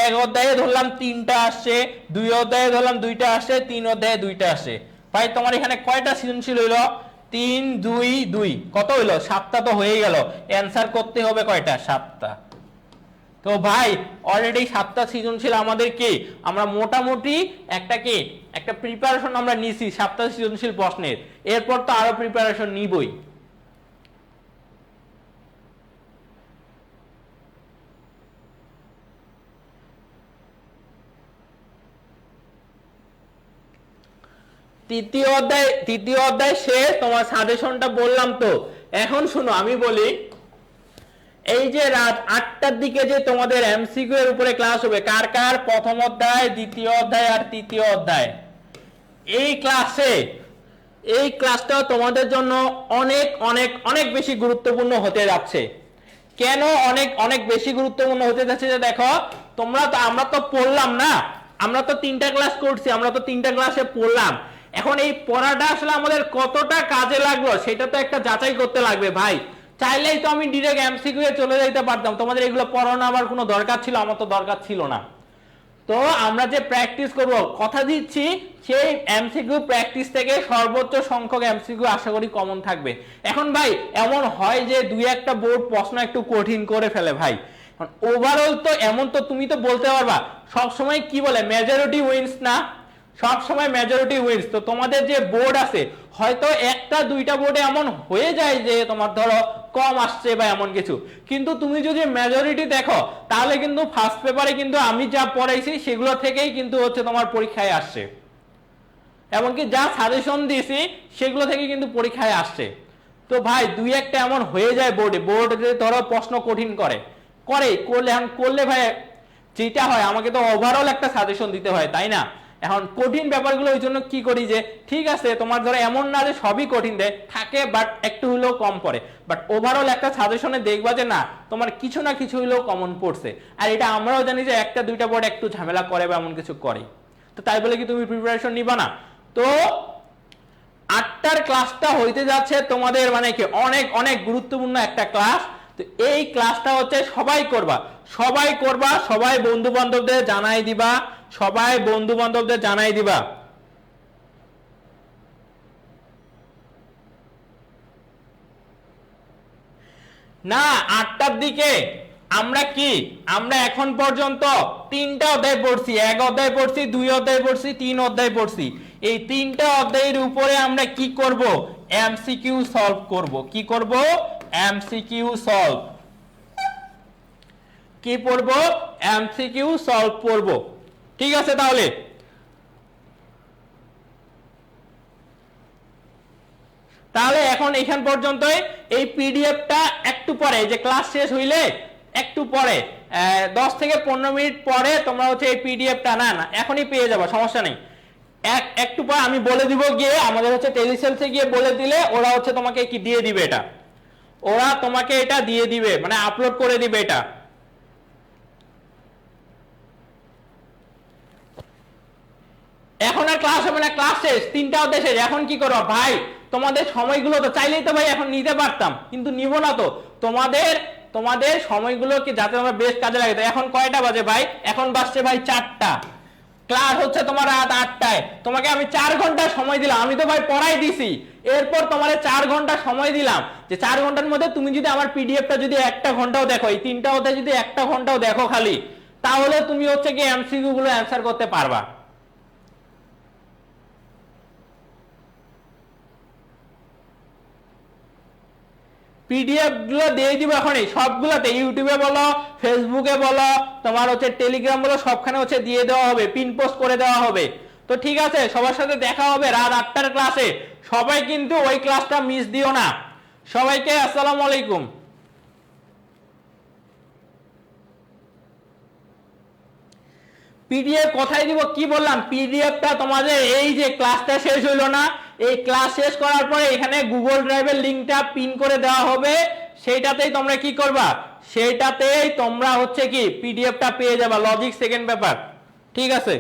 1 অধ্যায়ে ধরলাম 3টা আসছে, 2 অধ্যায়ে ধরলাম 2টা আসছে, 3 অধ্যায়ে 2টা আসছে। ভাই তোমার এখানে কয়টা সৃজনশীল হইলো? 3 2 2, কত হইলো? 7টা তো হয়ে গেল। অ্যানসার করতে হবে কয়টা? 7টা। তো ভাই অলরেডি 7টা সৃজনশীল আমাদের কি, আমরা মোটামুটি একটা প্রিপারেশন আমরা নিছি 7টা সৃজনশীল প্রশ্নের, এরপর তো আরো প্রিপারেশন নিবই। তৃতীয় অধ্যায় শেষ, তোমার সাজেশনটা বললাম। তো এখন শুনো আমি বলি, এই যে রাত 8টার দিকে যে তোমাদের এমসিকিউ এর উপরে ক্লাস হবে, কার কার প্রথম অধ্যায়, দ্বিতীয় অধ্যায় আর তৃতীয় অধ্যায়, এই ক্লাসে এই ক্লাসটা তোমাদের জন্য অনেক অনেক অনেক বেশি গুরুত্বপূর্ণ হতে যাচ্ছে। কেন অনেক অনেক বেশি গুরুত্বপূর্ণ হতে যাচ্ছে যে দেখো, আমরা তো পড়লাম না, আমরা তো 3টা ক্লাস করছি, আমরা তো 3টা ক্লাসে পড়লাম। এখন এই পড়াটা আসলে আমাদের কতটা কাজে লাগলো সেটা তো একটা যাচাই করতে লাগবে ভাই। চাইলেই তো আমি ডিরেক্ট এমসিকিউ এ চলে যেতে পারতাম, তোমাদের এগুলো পড়ানো আমার কোনো দরকার ছিল? আমার তো দরকার ছিল না। তো আমরা যে প্র্যাকটিস করব, কথা দিচ্ছি সেই এমসিকিউ প্র্যাকটিস থেকে সর্বোচ্চ সংখ্যক এমসিকিউ আশা করি কমন থাকবে। এখন ভাই এমন হয় যে দুই একটা বোর্ড প্রশ্ন একটু কঠিন করে ফেলে ভাই, ওভারঅল তো এমন তো তুমি তো বলতে পারবা সব সময় কি বলে মেজরিটি উইন্স না, সব সময় মেজরিটি উইন্স। তো তোমাদের যে বোর্ড আছে হয়তো একটা দুইটা বোর্ডে এমন হয়ে যায় যে তোমার ধরো কম আসছে বা এমন কিছু, কিন্তু তুমি যদি মেজরিটি দেখো তাহলে কিন্তু ফার্স্ট পেপারে কিন্তু আমি যা পড়াইছি সেগুলো থেকেই কিন্তু হচ্ছে তোমার পরীক্ষায় আসছে, এমনকি যা সাজেশন দিয়েছি সেগুলো থেকে কিন্তু পরীক্ষায় আসছে। তো ভাই দুই একটা এমন হয়ে যায় বোর্ডে ধরো প্রশ্ন কঠিন করলে ভাই যেটা হয় আমাকে তো ওভারঅল একটা সাজেশন দিতে হয়, তাই না? এখন কঠিন ব্যাপারগুলো ওই জন্য কি করি যে ঠিক আছে তোমার ধরো এমন না যে সবই কঠিন দেয় থাকে, বাট একটু হলেও কম পড়ে, বাট ওভারঅল একটা সাজেশনে দেখবা যে না তোমার কিছু না কিছু হলেও কমন পড়ছে। আর এটা আমরাও জানি যে একটা দুইটা বোর্ড একটু ঝামেলা করে বা এমন কিছু করে, তো তাই বলে কি তুমি প্রিপারেশন নিবা না? তো 8টার ক্লাসটা হইতে যাচ্ছে তোমাদের মানে কি অনেক অনেক গুরুত্বপূর্ণ একটা ক্লাস। তো এই ক্লাসটা হচ্ছে সবাই করবা, সবাই বন্ধু বান্ধবদের জানাই দিবা। না 8টার দিকে আমরা এখন পর্যন্ত 3টা অধ্যায় পড়ছি, 1 অধ্যায় পড়ছি, 2 অধ্যায় পড়ছি, 3 অধ্যায় পড়ছি। এই 3টা অধ্যায়ের উপরে আমরা কি করব? এমসিকিউ সলভ করব। কি করব? MCQ solve. কি পড়ব? এমসিকিউ সলভ করব। ঠিক আছে, তাহলে এখন এখান পর্যন্তই। এই পিডিএফটা একটু পরে যে ক্লাস শেষ হইলে একটু পরে 10 থেকে 15 মিনিট পরে তোমরা হচ্ছে এই পিডিএফটা না এখনই পেয়ে যাবে, সমস্যা নেই। একটু পরে আমি বলে দিব, গিয়ে আমাদের হচ্ছে টেলিসেলসে গিয়ে বলে দিলে ওরা হচ্ছে তোমাকে কি দিয়ে দিবে, ওরা তোমাকে এটা দিয়ে দিবে, মানে আপলোড করে দিবে এটা। এখন আর ক্লাস হবে না, ক্লাস শেষ, 3টা অধ্যায় শেষ। এখন কি করো ভাই? তোমাদের সময়গুলো তো চাইলেই তো ভাই এখন নিতে পারতাম, কিন্তু নিব না। তো তোমাদের সময়গুলোকে যাতে আমরা বেশ কাজে লাগে। তো এখন কয়টা বাজে ভাই? এখন বাজছে ভাই 4টা, ক্লাস হচ্ছে তোমার রাত 8টায়। তোমাকে আমি 4 ঘন্টা সময় দিলাম, আমি তো ভাই পড়াই দিছি। এরপর তোমার 4 ঘন্টা সময় দিলাম, যে 4 ঘন্টার মধ্যে তুমি যদি আমার পিডিএফটা যদি 1টা ঘন্টাও দেখো, এই 3টা অধ্যায় যদি 1টা ঘন্টাও দেখো খালি, তাহলে তুমি হচ্ছে কি এমসিকিউ গুলো অ্যান্সার করতে পারবা। পিডিএফ গুলো দিয়ে দিব এখনই সবগুলোতে, ইউটিউবে বলো, ফেসবুকে বলো, তোমার হচ্ছে টেলিগ্রাম বলো, সবখানে হচ্ছে দিয়ে দেওয়া হবে, পিন পোস্ট করে দেওয়া হবে। তো ঠিক আছে, সবার সাথে দেখা হবে রাত 8টার ক্লাসে। সবাই কিন্তু ওই ক্লাসটা মিস দিও না। সবাইকে আসসালামু আলাইকুম। পিডিএফ কোথায় দিব কি বললাম? পিডিএফটা তোমাদের এই যে ক্লাসটা শেষ হইলো না, এই ক্লাস শেষ করার পরে এখানে গুগল ড্রাইভের লিংকটা পিন করে দেওয়া হবে, সেইটাতেই তোমরা কি করবা? সেইটাতেই তোমরা হচ্ছে কি পিডিএফটা পেয়ে যাবা, লজিক সেকেন্ড পেপার। ঠিক আছে।